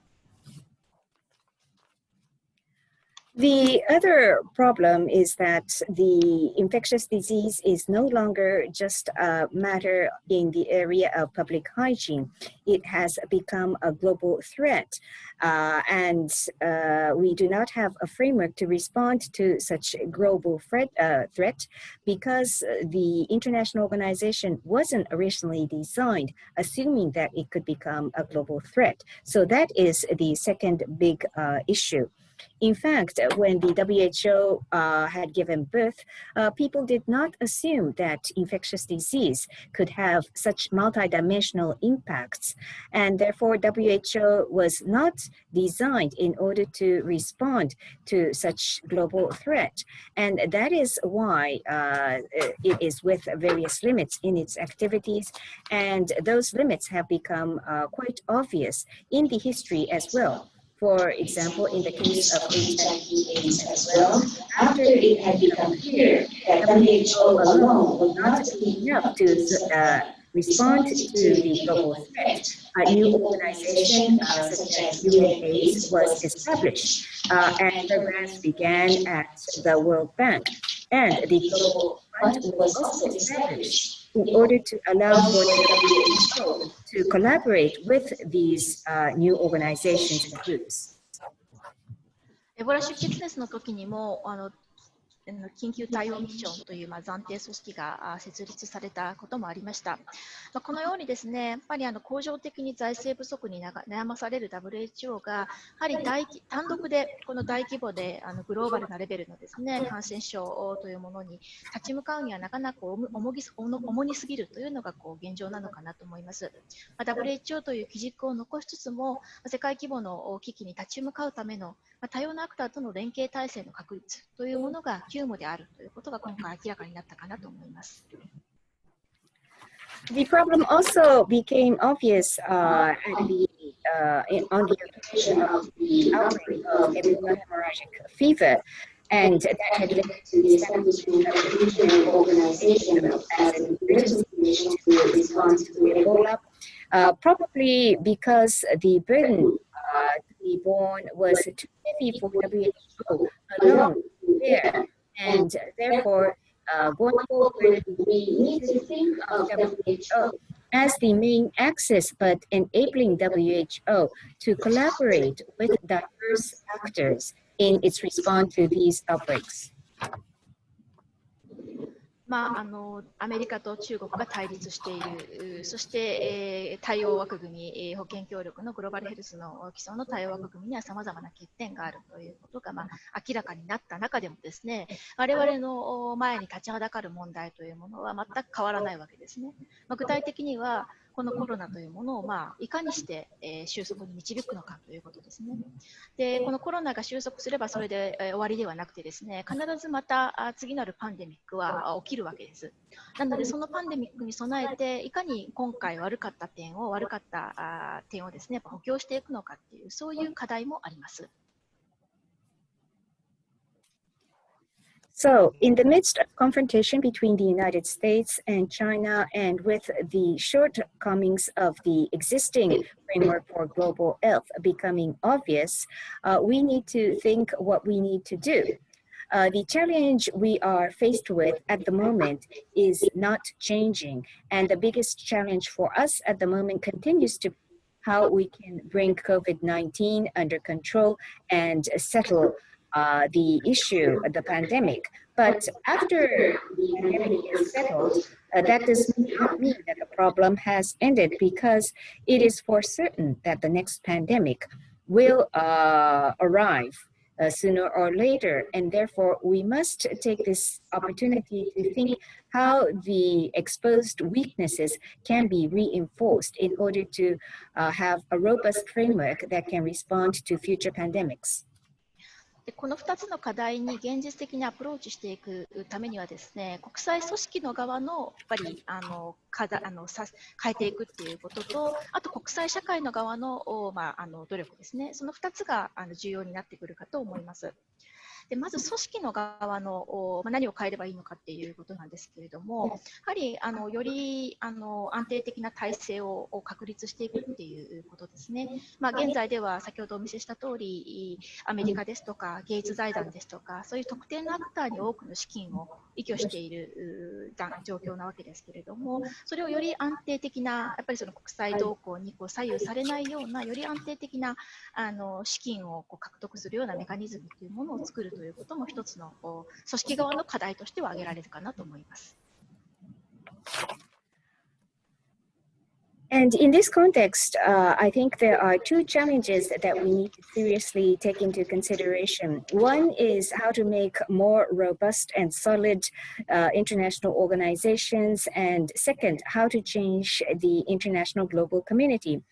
The other problem is that the infectious disease is no longer just a matter in the area of public hygiene. It has become a global threat, and we do not have a framework to respond to such a global threat because the international organization wasn't originally designed assuming that it could become a global threat. So that is the second big issue. In fact, when the WHO had given birth, people did not assume that infectious disease could have such multidimensional impacts. And therefore, WHO was not designed in order to respond to such global threat. And that is why it is with various limits in its activities. And those limits have become quite obvious in the history as well. For example, in the case of HIV/AIDS as well, after it had become clear that WHO alone was not enough to respond to the global threat, a new organization such as UNAIDS was established, and programs began at the World Bank. And the Global Fund was also established in order to allow for the WHO to collaborate with these new organizations and groups. エボラ出血熱の時にも緊急対応ミッションという暫定組織が設立されたこともありました。このようにですね、やっぱり恒常的に財政不足に悩まされる WHO がやはり単独でこの大規模でグローバルなレベルのですね感染症というものに立ち向かうにはなかなか重にすぎるというのが現状なのかなと思います。WHO という基軸を残しつつも世界規模の危機に立ち向かうための多様なアクターとの連携体制の確立というものが急務であるということが今回明らかになったかなと思います。The problem also became obvious on the occasion of the outbreak of Ebola hemorrhagic fever, and that had led to the establishment of a regional organization as an emergency mission to respond to Ebola. probably because the burden to be borne was too heavy for WHO alone there, and therefore going forward, we need to think of WHO as the main axis, but enabling WHO to collaborate with diverse actors in its response to these outbreaks. アメリカと中国が対立している、そして、対応枠組み、保健協力のグローバルヘルスの基礎の対応枠組みにはさまざまな欠点があるということが、明らかになった中でもですね、我々の前に立ちはだかる問題というものは全く変わらないわけですね。具体的にはこのコロナというものを、いかにして、収束に導くのかということですね。で、このコロナが収束すればそれで、終わりではなくてですね、必ずまた次なるパンデミックは起きるわけです。なので、そのパンデミックに備えて、いかに今回悪かった点をですね、補強していくのかっていう、そういう課題もあります。So, in the midst of confrontation between the United States and China, and with the shortcomings of the existing framework for global health becoming obvious, we need to think what we need to do. The challenge we are faced with at the moment is not changing, and the biggest challenge for us at the moment continues to be how we can bring COVID-19 under control and settle the issue, the pandemic. But after the pandemic is settled, that does not mean that the problem has ended, because it is for certain that the next pandemic will arrive sooner or later, and therefore we must take this opportunity to think how the exposed weaknesses can be reinforced in order to have a robust framework that can respond to future pandemics. この2つの課題に現実的にアプローチしていくためにはですね、国際組織の側のやっぱり変えていくっていうことと、あと国際社会の側の努力ですね、その2つが重要になってくるかと思います。でまず組織の側の何を変えればいいのかっていうことなんですけれども、やはりより安定的な体制を確立していくっていうことですね。現在では先ほどお見せした通り、アメリカですとかゲイツ財団ですとか、そういう特定のアクターに多くの資金を依拠している状況なわけですけれども、それをより安定的な、やっぱりその国際動向に左右されないような、より安定的な資金を獲得するようなメカニズムというものを作るということも一つの組織側の課題としては挙げられるかなと思います。And in this context, I think there are two challenges that we need to seriously take into consideration. One is how to make more robust and solid international organizations, and second, how to change the international global community.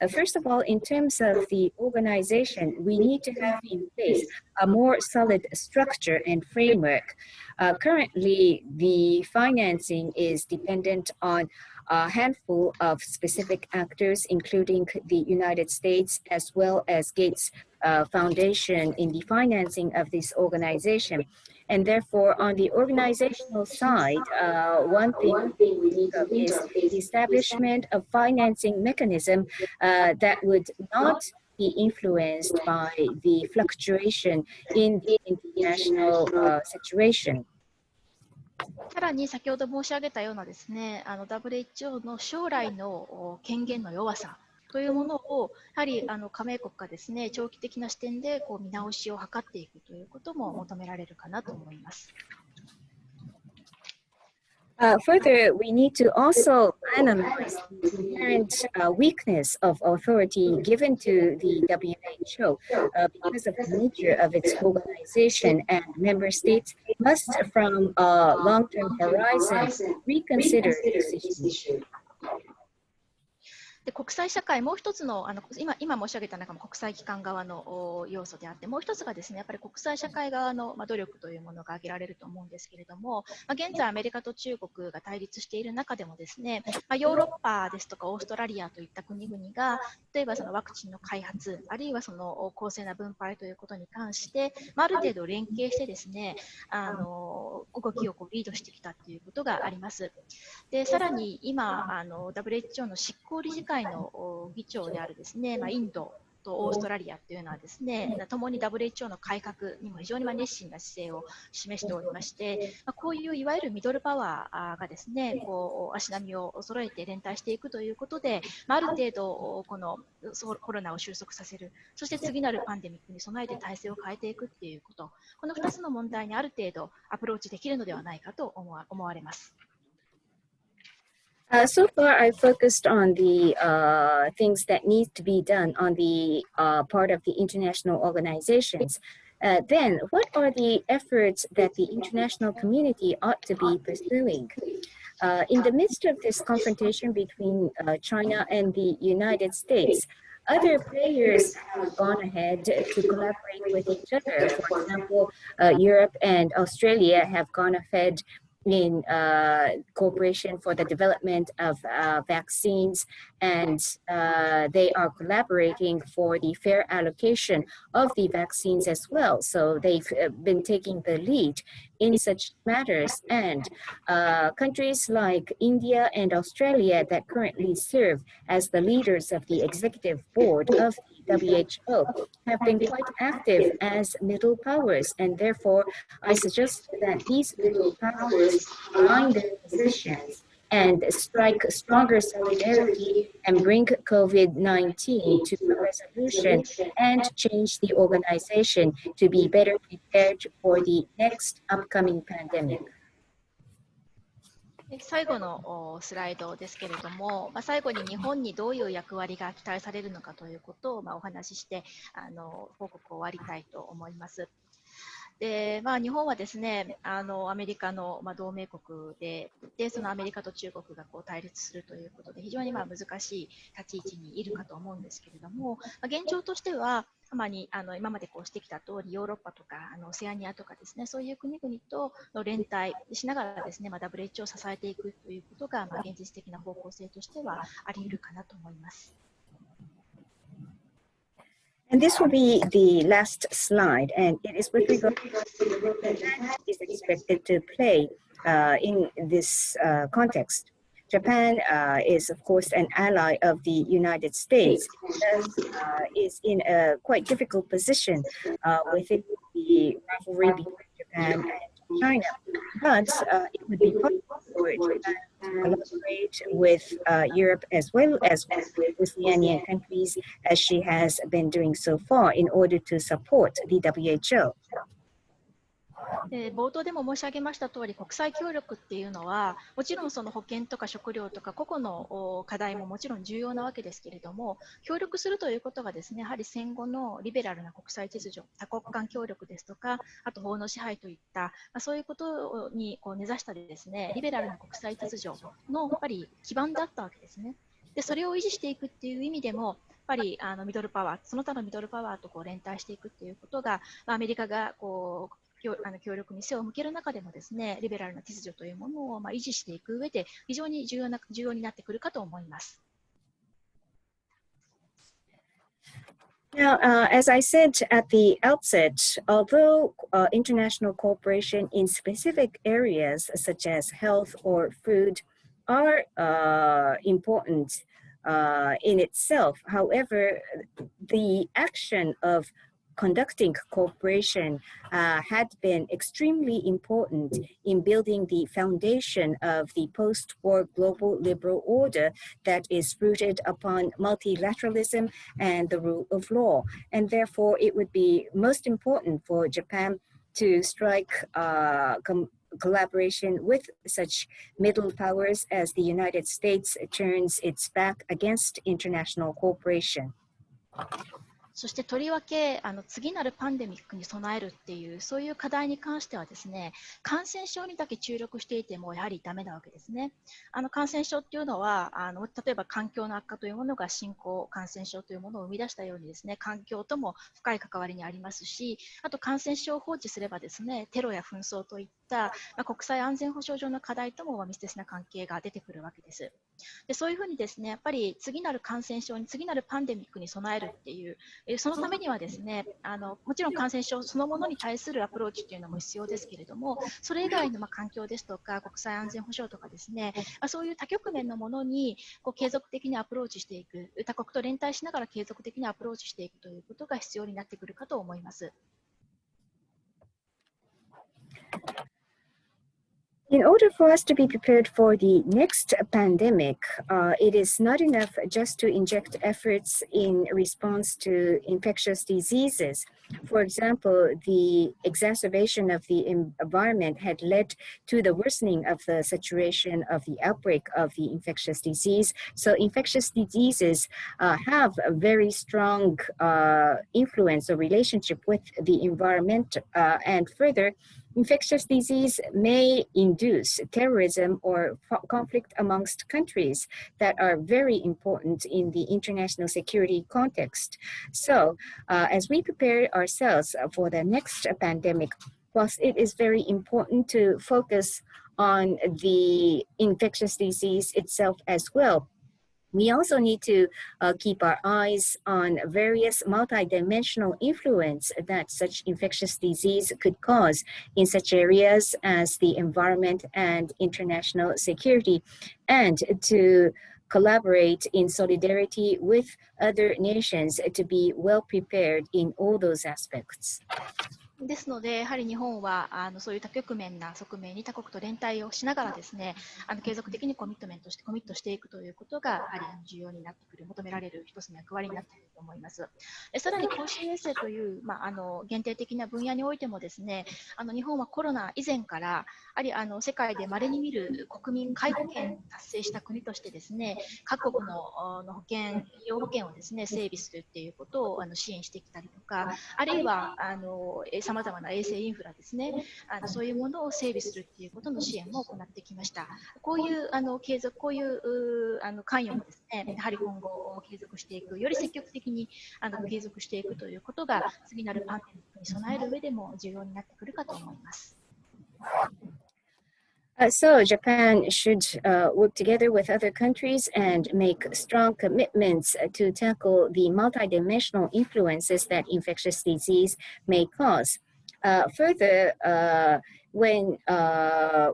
First of all, in terms of the organization, we need to have in place a more solid structure and framework. Currently, the financing is dependent on a handful of specific actors, including the United States, as well as Gates Foundation in the financing of this organization. And therefore, on the organizational side, one thing we need of is the establishment of financing mechanism that would not be influenced by the fluctuation in the international situation. さらに先ほど申し上げたようなですね、WHO の将来の権限の弱さというものをやはり加盟国がですね、長期的な視点で見直しを図っていくということも求められるかなと思います。Further, we need to also analyze the inherent weakness of authority given to the WHO because of the nature of its organization, and member states must, from a long-term horizon, reconsider this issue. で国際社会、もう一つの、今申し上げた中も国際機関側の要素であって、もう一つがですね、やっぱり国際社会側の努力というものが挙げられると思うんですけれども、現在アメリカと中国が対立している中でもですね、ヨーロッパですとかオーストラリアといった国々が、例えばそのワクチンの開発、あるいはその公正な分配ということに関して、ある程度連携してですね、動きをリードしてきたということがあります。でさらに今WHOの執行理事会会の議長であるですね、インドとオーストラリアというのはですね、ともに WHO の改革にも非常に熱心な姿勢を示しておりまして、こういういわゆるミドルパワーがですね、足並みを揃えて連帯していくということで、ある程度このコロナを収束させる、そして次なるパンデミックに備えて体制を変えていくということ、この2つの問題にある程度アプローチできるのではないかと思われます。So far, I focused on the things that need to be done on the part of the international organizations. Then, what are the efforts that the international community ought to be pursuing? In the midst of this confrontation between China and the United States, other players have gone ahead to collaborate with each other. For example, Europe and Australia have gone ahead in cooperation for the development of vaccines, and they are collaborating for the fair allocation of the vaccines as well. So they've been taking the lead in such matters, and countries like India and Australia that currently serve as the leaders of the executive board of the WHO have been quite active as middle powers, and therefore I suggest that these middle powers align their positions and strike stronger solidarity and bring COVID-19 to a resolution and change the organization to be better prepared for the next upcoming pandemic. 最後のスライドですけれども、最後に日本にどういう役割が期待されるのかということをお話しして報告を終わりたいと思います。で日本はですね、アメリカの同盟国で、そのアメリカと中国が対立するということで、非常に難しい立ち位置にいるかと思うんですけれども、現状としては、今までしてきた通り、ヨーロッパとかオセアニアとかですね、そういう国々との連帯しながらですね、WHO を支えていくということが、現実的な方向性としてはあり得るかなと思います。And this will be the last slide, and it is with regard to the role that Japan is expected to play in this context. Japan is, of course, an ally of the United States, and is in a quite difficult position within the rivalry between Japan and China. But it would be possible for Japan to collaborate with Europe as well as with Oceanian countries, as she has been doing so far, in order to support the WHO. 冒頭でも申し上げました通り、国際協力っていうのはもちろんその保健とか食料とか個々の課題ももちろん重要なわけですけれども、協力するということがですね、やはり戦後のリベラルな国際秩序、多国間協力ですとか、あと法の支配といったそういうことに根ざしたですね、リベラルな国際秩序のやっぱり基盤だったわけですね。でそれを維持していくっていう意味でも、やっぱりミドルパワー、その他のミドルパワーと連帯していくっていうことが、アメリカが協力に背を向ける中でもですね、リベラルな秩序というものを維持していく上で非常に重要になってくるかと思います。Now, as I said at the outset, although international cooperation in specific areas such as health or food are important in itself, however, the action of conducting cooperation had been extremely important in building the foundation of the post-war global liberal order that is rooted upon multilateralism and the rule of law. And therefore, it would be most important for Japan to strike collaboration with such middle powers as the United States turns its back against international cooperation. そしてとりわけ次なるパンデミックに備えるっていうそういう課題に関してはですね、感染症にだけ注力していてもやはりダメなわけですね。感染症っていうのは例えば環境の悪化というものが新興感染症というものを生み出したようにですね、環境とも深い関わりにありますし、あと感染症を放置すればですね、テロや紛争といったた、国際安全保障上の課題とも密接な関係が出てくるわけです。でそういうふうにですね、やっぱり次なる感染症に、次なるパンデミックに備えるっていう、そのためにはですね、もちろん感染症そのものに対するアプローチっていうのも必要ですけれども、それ以外の環境ですとか国際安全保障とかですね、そういう多局面のものに継続的にアプローチしていく、他国と連帯しながら継続的にアプローチしていくということが必要になってくるかと思います。In order for us to be prepared for the next pandemic, it is not enough just to inject efforts in response to infectious diseases. For example, the exacerbation of the environment had led to the worsening of the situation of the outbreak of the infectious disease. So infectious diseases have a very strong influence or relationship with the environment, and further, infectious disease may induce terrorism or conflict amongst countries that are very important in the international security context. So, as we prepare ourselves for the next pandemic, whilst it is very important to focus on the infectious disease itself as well, we also need to keep our eyes on various multidimensional influence that such infectious disease could cause in such areas as the environment and international security, and to collaborate in solidarity with other nations to be well prepared in all those aspects. ですので、やはり日本はそういう多局面な側面に他国と連帯をしながらですね、継続的にコミットしていくということがやはり重要になってくる、求められる一つの役割になっていると思います。さらに公衆衛生という、限定的な分野においてもですね、日本はコロナ以前から世界で稀に見る国民皆保険を達成した国としてですね、各国の医療保険をですね、整備するっていうことを支援してきたりとか、あるいはさまざまな衛生インフラですね、そういうものを整備するということの支援も行ってきました。こういう継続、こういう関与もですね、やはり今後継続していく、より積極的に継続していくということが次なるパンデミックに備える上でも重要になってくるかと思います。So Japan should work together with other countries and make strong commitments to tackle the multidimensional influences that infectious disease may cause. Further, when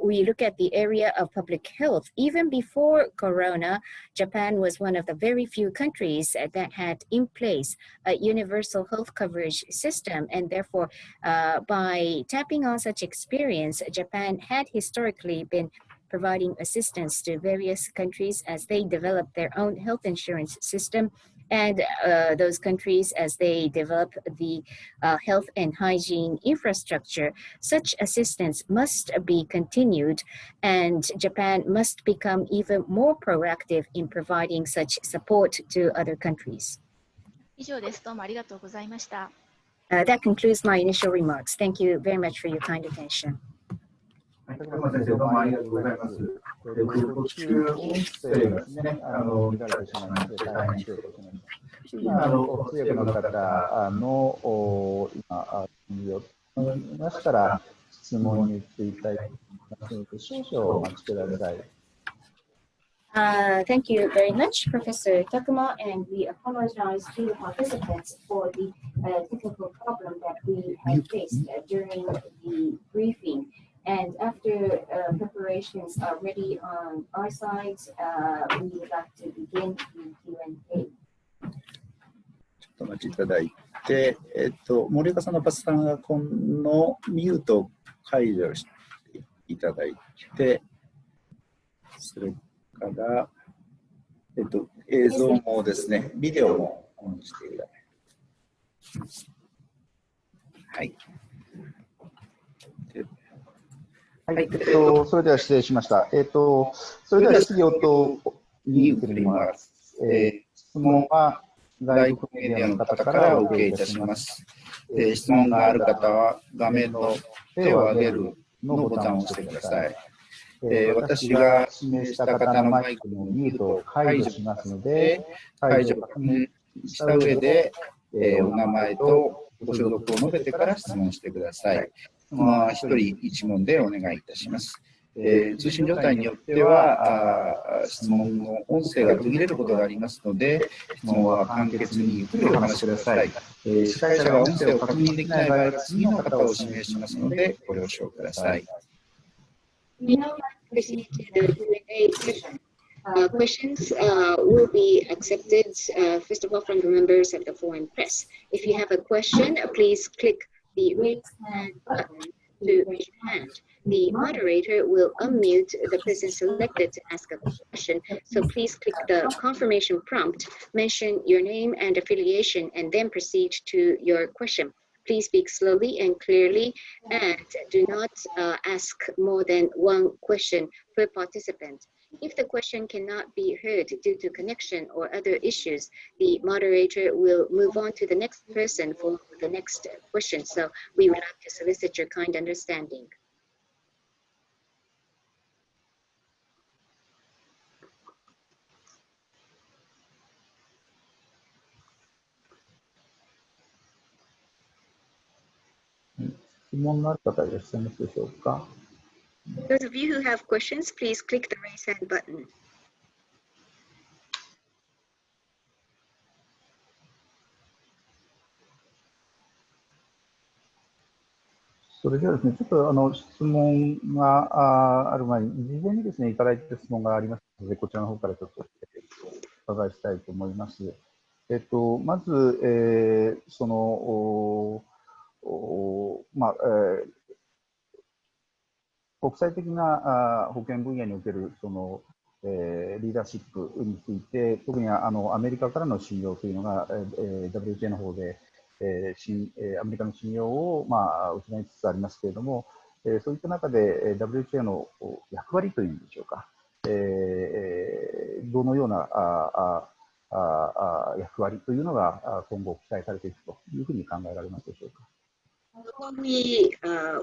we look at the area of public health, even before Corona, Japan was one of the very few countries that had in place a universal health coverage system. And therefore, by tapping on such experience, Japan had historically been providing assistance to various countries as they develop their own health insurance system, and those countries as they develop the health and hygiene infrastructure. Such assistance must be continued, and Japan must become even more proactive in providing such support to other countries. 以上です。どうもありがとうございました。That concludes my initial remarks. Thank you very much for your kind attention. 高間先生、どうもありがとうございます。途中、音声がですね、乱れてしまいまして、大変失礼いたしました。今、通訳の方の、今、いましたら、質問に移りたいと思いますので、少々お待ちください。Thank you very much, Professor Takuma, and we apologize to the participants for the technical problem that we had faced during the briefing. And after preparations are ready on our side, we would like to begin the Q&A. ちょっとお待ちいただいて、森岡さんのパソコンのミュートを解除していただいて、それから、映像もですね、ビデオもオンしていただいて。はい。はい、それでは失礼しました。それでは質疑応答に移ります。質問は外国メディアの方からお受けいたします。質問がある方は画面の手を挙げるのボタンを押してください。私が指名した方のマイクのミュートを解除しますので、解除を確認した上で、お名前とご所属を述べてから質問してください。1人1問でお願いいたします。通信状態によっては質問の音声が途切れることがありますので、質問は簡潔にゆっくりお話しください。司会者が音声を確認できない場合は次の方を指名しますのでご了承ください。We now proceed to the Q&A session. Questions will be accepted, first of all, from the members of the foreign press. If you have a question, please click the raise hand button to raise your hand. The moderator will unmute the person selected to ask a question. So please click the confirmation prompt, mention your name and affiliation, and then proceed to your question. Please speak slowly and clearly, and do not ask more than one question per participant. If the question cannot be heard due to connection or other issues, the moderator will move on to the next person for the next question. So we would like to solicit your kind understanding. Those of you who have questions, please click the raise hand button. それではですね、ちょっと質問がある前に、事前にですね、いただいた質問がありますので、こちらの方からちょっとお伺いしたいと思います。まず、国際的な保健分野におけるリーダーシップについて、特にアメリカからの信用というのが、WHA の方で、アメリカの信用を、失いつつありますけれども、そういった中で WHA の役割というんでしょうか、どのような役割というのが今後期待されていくというふうに考えられますでしょうか。While we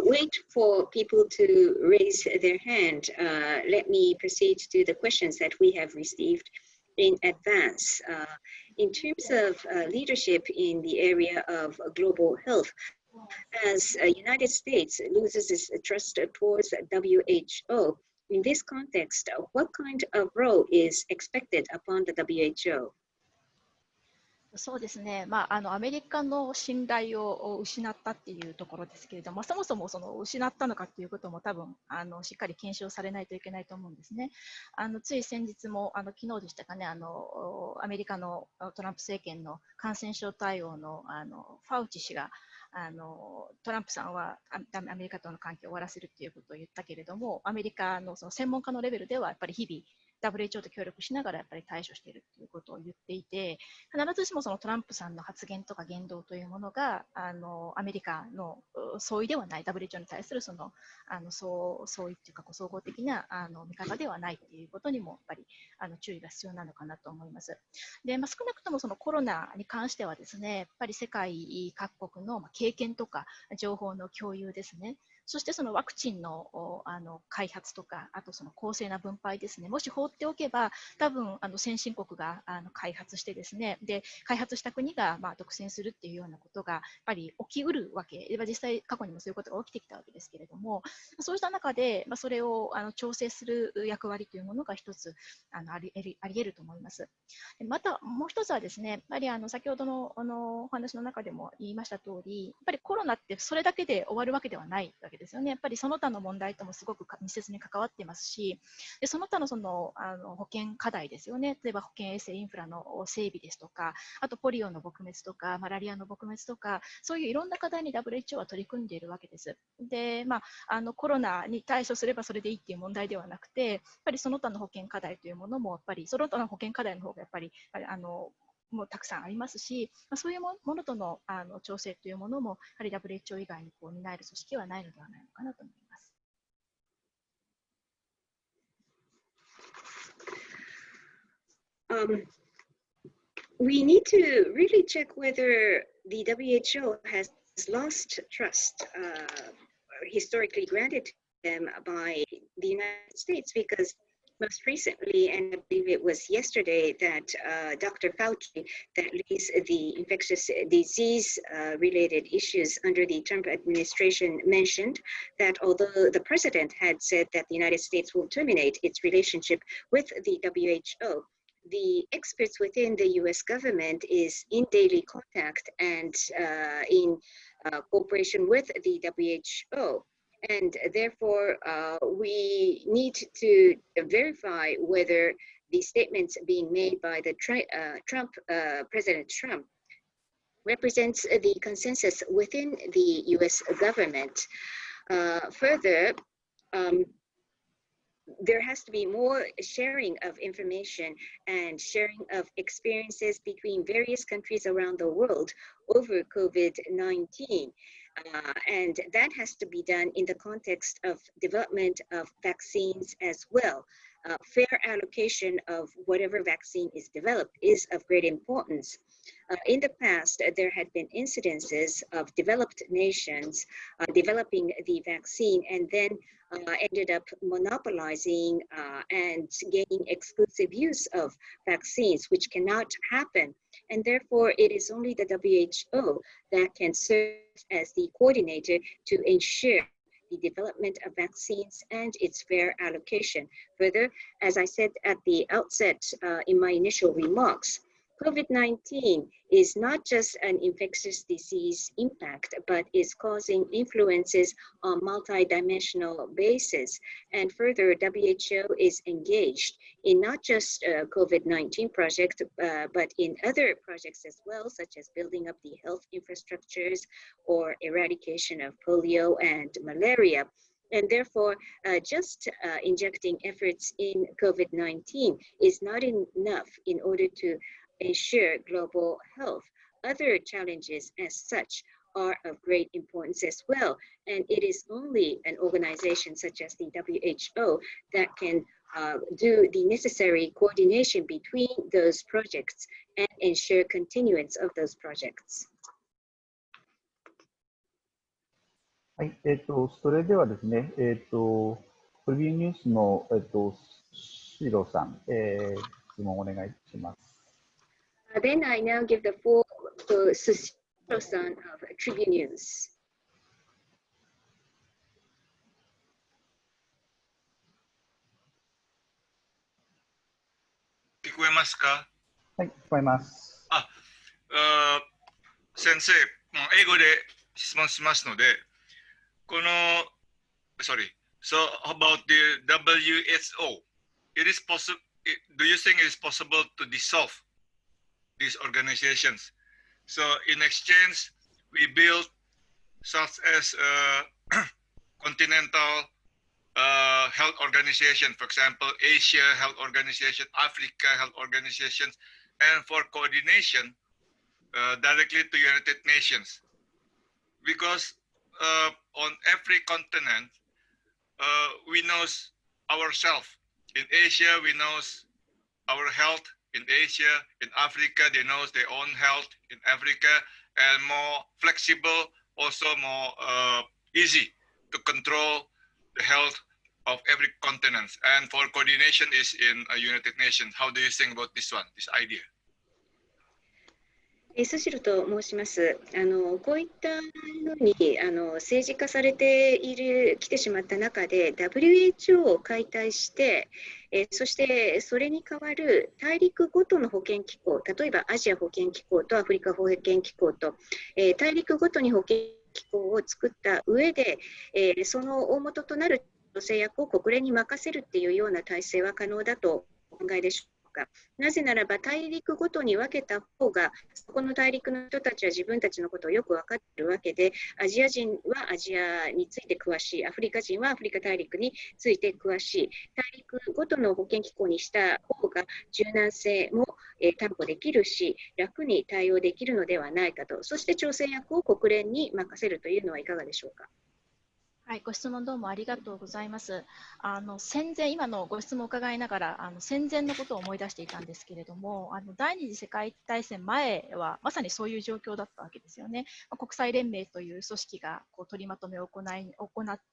wait for people to raise their hand, let me proceed to the questions that we have received in advance. In terms of leadership in the area of global health, as United States loses its trust towards WHO, in this context, what kind of role is expected upon the WHO? そうですね、アメリカの信頼を失ったっていうところですけれども、そもそも失ったのかっていうことも多分しっかり検証されないといけないと思うんですね。つい先日も昨日でしたかね、アメリカのトランプ政権の感染症対応のファウチ氏がトランプさんはアメリカとの関係を終わらせるということを言ったけれども、アメリカの専門家のレベルではやっぱり日々WHO と協力しながらやっぱり対処しているということを言っていて、必ずしもトランプさんの発言とか言動というものがアメリカの相違ではない、WHO に対する相違というか総合的な見方ではないということにもやっぱり注意が必要なのかなと思います。で、少なくともコロナに関してはですね、やっぱり世界各国の経験とか情報の共有ですね。そしてワクチンの開発とか、あと公正な分配ですね。もし放っておけば、多分先進国が開発してですね、で開発した国が独占するっていうようなことがやっぱり起きうるわけ。実際過去にもそういうことが起きてきたわけですけれども、そうした中でそれを調整する役割というものが一つあり得ると思います。またもう一つはですね、やっぱり先ほどのお話の中でも言いました通り、やっぱりコロナってそれだけで終わるわけではないわけですよね。やっぱりその他の問題ともすごく密接に関わっていますし、でその他の保健課題ですよね。例えば保健衛生インフラの整備ですとか、あとポリオの撲滅とかマラリアの撲滅とか、そういういろんな課題に WHO は取り組んでいるわけです。で、コロナに対処すればそれでいいっていう問題ではなくて、やっぱりその他の保健課題というものもやっぱりその他の保健課題の方がやっぱりもうたくさんありますし、そういうものとの調整というものもやはり WHO 以外に担える組織はないのではないのかなと思います。We need to really check whether the WHO has lost trust historically granted them by the United States, because most recently, and I believe it was yesterday, that Dr. Fauci, that leads the infectious disease related issues under the Trump administration, mentioned that although the president had said that the United States will terminate its relationship with the WHO, the experts within the US government is in daily contact and in cooperation with the WHO. And therefore, we need to verify whether the statements being made by the President Trump represents the consensus within the US government. Further, there has to be more sharing of information and sharing of experiences between various countries around the world over COVID-19. And that has to be done in the context of development of vaccines as well. Fair allocation of whatever vaccine is developed is of great importance. In the past, there had been incidences of developed nations developing the vaccine and then ended up monopolizing and gaining exclusive use of vaccines, which cannot happen. And therefore, it is only the WHO that can serve as the coordinator to ensure the development of vaccines and its fair allocation. Further, as I said at the outset in my initial remarks, COVID-19 is not just an infectious disease impact, but is causing influences on multidimensional basis. And further, WHO is engaged in not just COVID-19 project, but in other projects as well, such as building up the health infrastructures or eradication of polio and malaria. And therefore, just injecting efforts in COVID-19 is not enough in order to ensure global health. Other challenges as such are of great importance as well. And it is only an organization such as the WHO that can do the necessary coordination between those projects and ensure continuance of those projects. はい、それではですね、プレビューニュースの、シロさん、質問をお願いします。Then I now give the floor to Sushiro-san of Tribune News. 聞こえますか？はい、聞こえます。先生、英語で質問しますので、この、sorry, so about the WHO, it is possible, do you think it is possible to dissolve these organizations? So in exchange, we build such as continental health organization, for example, Asia Health Organization, Africa Health Organizations, and for coordination directly to United Nations. Because on every continent, we know ourselves. In Asia, we know our health. In Asia, in Africa, they know their own health in Africa, and more flexible, also more easy to control the health of every continent. And for coordination is in United Nations. How do you think about this one, this idea? スシロと申します。こういったように政治化されてきてしまった中で WHO を解体して、そしてそれに代わる大陸ごとの保健機構、例えばアジア保健機構とアフリカ保健機構と、大陸ごとに保健機構を作った上で、その大元となる制約を国連に任せるっていうような体制は可能だとお考えでしょうか。なぜならば大陸ごとに分けた方がそこの大陸の人たちは自分たちのことをよく分かっているわけで、アジア人はアジアについて詳しい、アフリカ人はアフリカ大陸について詳しい、大陸ごとの保健機構にした方が柔軟性も担保できるし、楽に対応できるのではないかと。そして調整役を国連に任せるというのはいかがでしょうか。はい、ご質問どうもありがとうございます。戦前、今のご質問を伺いながら、戦前のことを思い出していたんですけれども、第二次世界大戦前はまさにそういう状況だったわけですよね。国際連盟という組織が取りまとめを行っ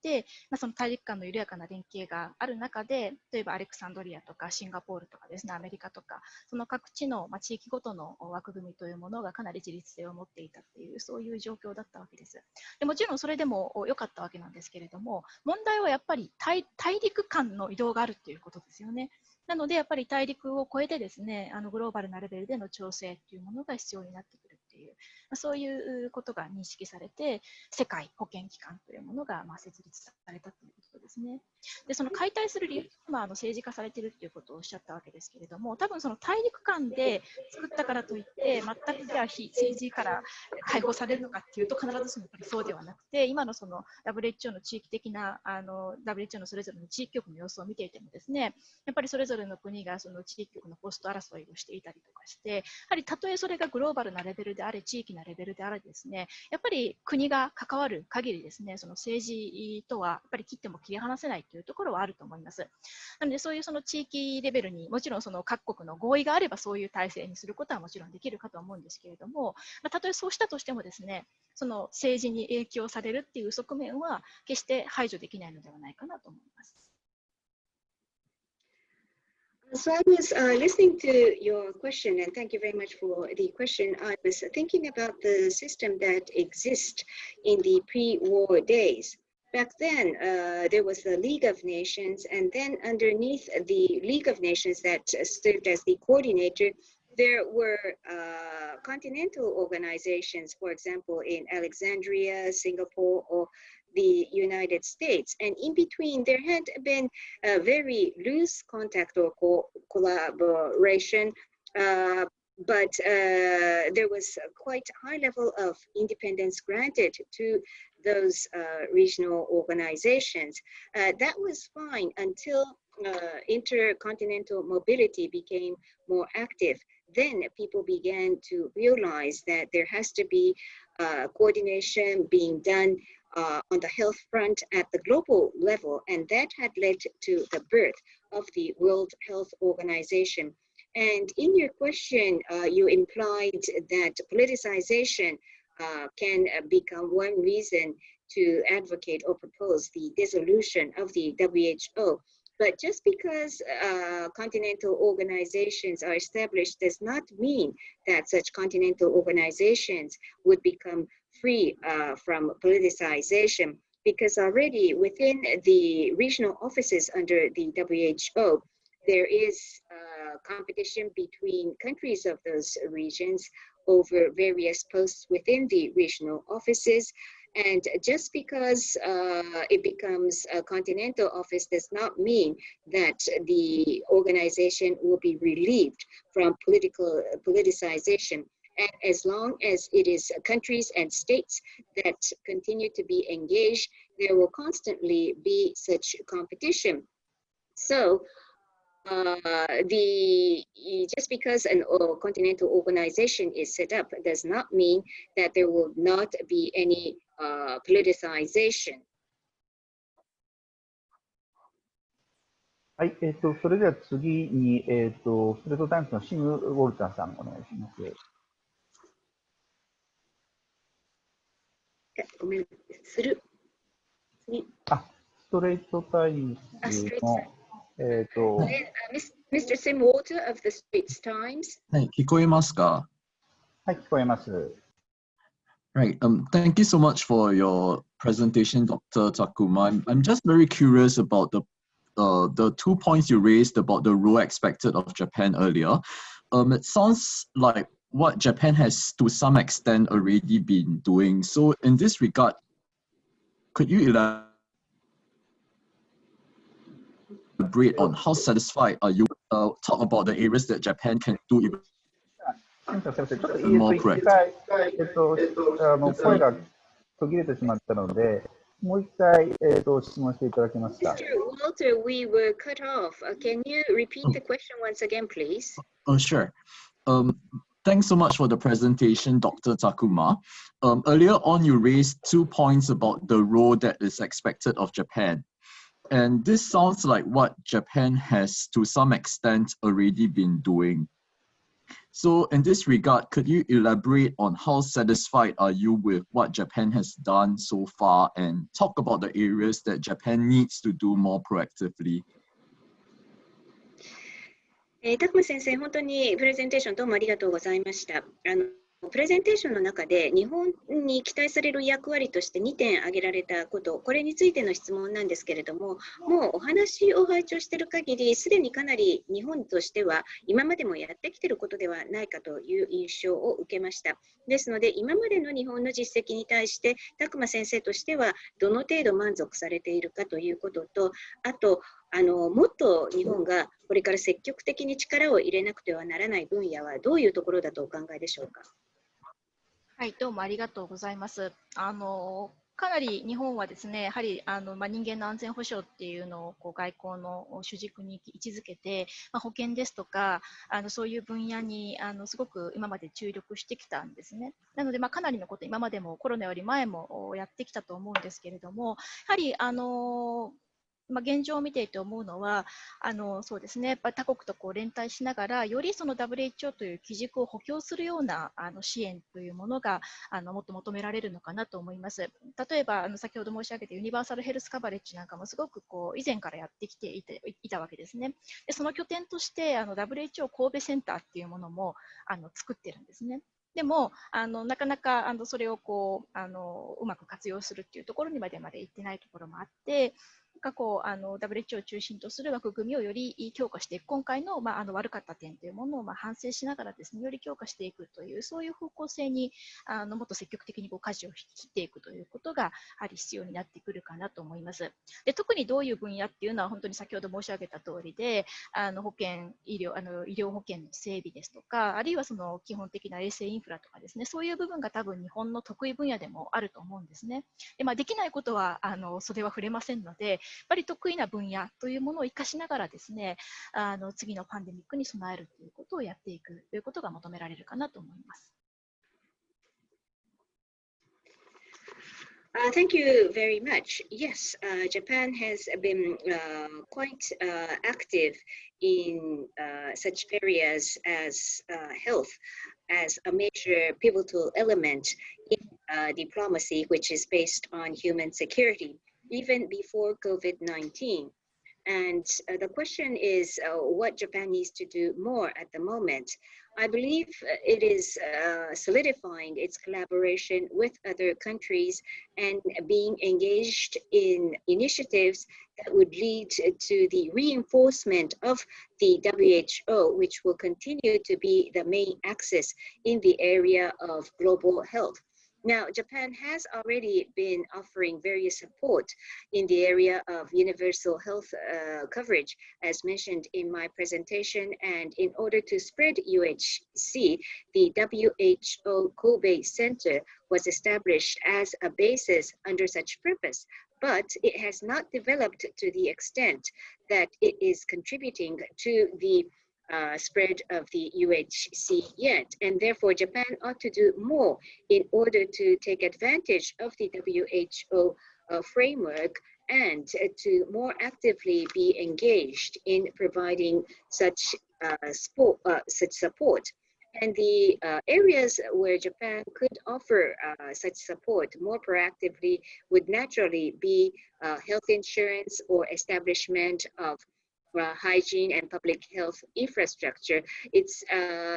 て、その大陸間の緩やかな連携がある中で、例えばアレクサンドリアとかシンガポールとかですね、アメリカとか、その各地の地域ごとの枠組みというものがかなり自立性を持っていたという、そういう状況だったわけです。でもちろんそれでも良かったわけなんですけれども、問題はやっぱり大陸間の移動があるということですよね。なのでやっぱり大陸を越えてですね、グローバルなレベルでの調整というものが必要になってくるっていう、そういうことが認識されて、世界保健機関というものが設立されたということですね。で、その解体する理由は政治化されているということをおっしゃったわけですけれども、多分その大陸間で作ったからといって全くじゃあ非政治から解放されるのかっていうと必ずしもそうではなくて、今のその WHO の地域的なWHO のそれぞれの地域局の様子を見ていてもですね、やっぱりそれぞれの国がその地域局のポスト争いをしていたりとかして、やはりたとえそれがグローバルなレベルであれ地域なレベルであれですね、やっぱり国が関わる限りですね、その政治とはやっぱり切っても切り離せないというところはあると思います。なのでそういうその地域レベルにもちろんその各国の合意があればそういう体制にすることはもちろんできるかと思うんですけれども、たとえそうしたとしてもですね、その政治に影響されるっていう側面は決して排除できないのではないかなと思います。So I was listening to your question, and thank you very much for the question. I was thinking about the system that exists in the pre-war days. Back then, there was the League of Nations, and then underneath the League of Nations that served as the coordinator, there were continental organizations, for example, in Alexandria, Singapore, or the United States. And in between, there had been a very loose contact or collaboration, but there was a quite high level of independence granted to those regional organizations. That was fine until intercontinental mobility became more active. Then people began to realize that there has to be coordination being done on the health front at the global level, and that had led to the birth of the World Health Organization. And in your question, you implied that politicization can become one reason to advocate or propose the dissolution of the WHO. But just because continental organizations are established does not mean that such continental organizations would become free from politicization, because already within the regional offices under the WHO, there is competition between countries of those regions over various posts within the regional offices. And just because it becomes a continental office does not mean that the organization will be relieved from politicization. And as long as it is countries and states that continue to be engaged, there will constantly be such competition. So just because an continental organization is set up does not mean that there will not be any politicization. はい、それでは次に、ストレートタイムズのシム・ウォルターさん、お願いします。ごめん、する。ストレートタイムズの、Mr. Sim Walter of the Straits Times. はい、聞こえますか？はい、聞こえます。Right. Thank you so much for your presentation, Dr. Takuma. I'm just very curious about the 2 points you raised about the role expected of Japan earlier. It sounds like what Japan has to some extent already been doing. So in this regard, could you elaborate on how satisfied are you? Talk about the areas that Japan can do even more correct. 声が途切れてしまったので、もう一回、質問していただけますか。Mr. Walter, we were cut off. Can you repeat the question once again, please? Sure. Thanks so much for the presentation, Dr. Takuma. Earlier on, you raised 2 points about the role that is expected of Japan. And this sounds like what Japan has, to some extent, already been doing. So in this regard, could you elaborate on how satisfied are you with what Japan has done so far and talk about the areas that Japan needs to do more proactively? タクマ先生、本当にプレゼンテーションどうもありがとうございました。プレゼンテーションの中で日本に期待される役割として2点挙げられたこと、これについての質問なんですけれども、もうお話を拝聴している限り、すでにかなり日本としては今までもやってきていることではないかという印象を受けました。ですので、今までの日本の実績に対して、タクマ先生としてはどの程度満足されているかということと、あと、もっと日本がこれから積極的に力を入れなくてはならない分野はどういうところだとお考えでしょうか。はい、どうもありがとうございます。かなり日本はですね、やはり人間の安全保障っていうのを外交の主軸に位置づけて、保健ですとかそういう分野にすごく今まで注力してきたんですね。なので、かなりのこと今までもコロナより前もやってきたと思うんですけれども、やはり現状を見ていて思うのは、そうですね、やっぱり他国と連帯しながら、よりその WHO という基軸を補強するような支援というものがもっと求められるのかなと思います。例えば、先ほど申し上げたユニバーサルヘルスカバレッジなんかもすごく以前からやってきていたわけですね。で、その拠点としてWHO 神戸センターっていうものも作ってるんですね。でもなかなかそれをうまく活用するっていうところにまで行ってないところもあって、WHO を中心とする枠組みをより強化していく、今回の、悪かった点というものを反省しながらですね、より強化していくという、そういう方向性にもっと積極的に舵を切っていくということがやはり必要になってくるかなと思います。で、特にどういう分野っていうのは本当に先ほど申し上げた通りで、医療保険の整備ですとか、あるいはその基本的な衛生インフラとかですね、そういう部分が多分日本の得意分野でもあると思うんですね。で、できないことはそれは触れませんので、やっぱり得意な分野というものを生かしながらですね、次のパンデミックに備えるということをやっていくということが求められるかなと思います。Thank you very much. Yes, Japan has been quite active in such areas as health as a major pivotal element in diplomacy, which is based on human security, even before COVID-19. And the question is what Japan needs to do more at the moment. I believe it is solidifying its collaboration with other countries and being engaged in initiatives that would lead to the reinforcement of the WHO, which will continue to be the main axis in the area of global health. Now, Japan has already been offering various support in the area of universal health coverage, as mentioned in my presentation. And in order to spread UHC, the WHO Kobe Center was established as a basis under such purpose. But it has not developed to the extent that it is contributing to the spread of the UHC yet, and therefore Japan ought to do more in order to take advantage of the WHO framework and to more actively be engaged in providing such support. And the areas where Japan could offer such support more proactively would naturally be health insurance or establishment of hygiene and public health infrastructure. It's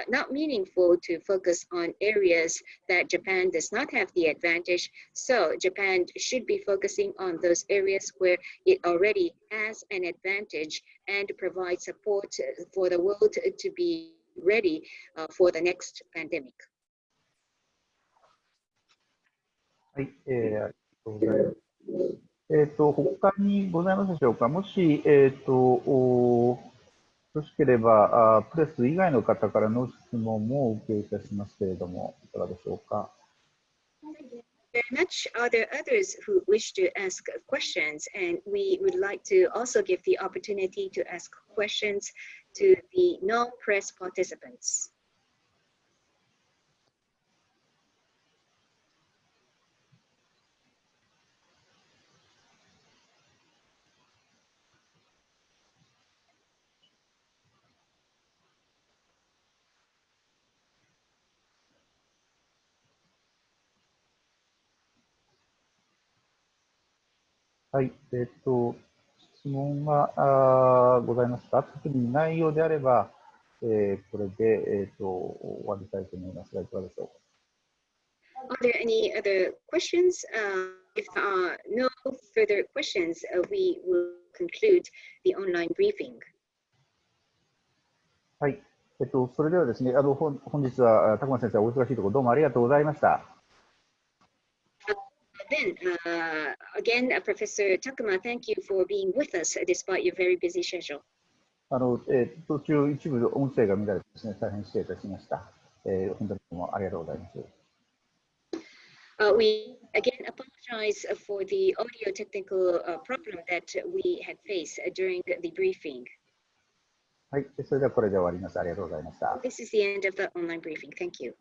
not meaningful to focus on areas that Japan does not have the advantage. So Japan should be focusing on those areas where it already has an advantage and provide support for the world to be ready for the next pandemic. はい、ありがとうございます。他にございますでしょうか。もし、よろしければプレス以外の方からの質問もお受けいたしますけれども、いかがでしょうか。Very much. Are there others who wish to ask questions? And we would like to also give the opportunity to ask questions to the non-press participants. はい、質問がございますか？特にないようであれば、これで、終わりたいと思いますが、いかがでしょうか。Are there any other questions? If there are no further questions, we will conclude the online briefing. はい、それではですね、本日は高間先生、お忙しいところどうもありがとうございました。Then, again, Professor Takuma, thank you for being with us despite your very busy schedule. 途中、一部音声が乱れてですね、大変失礼いたしました。本当にどうもありがとうございます。We again apologize for the audio technical problem that we had faced during the briefing. はい、それではこれで終わります。ありがとうございました。This is the end of the online briefing. Thank you.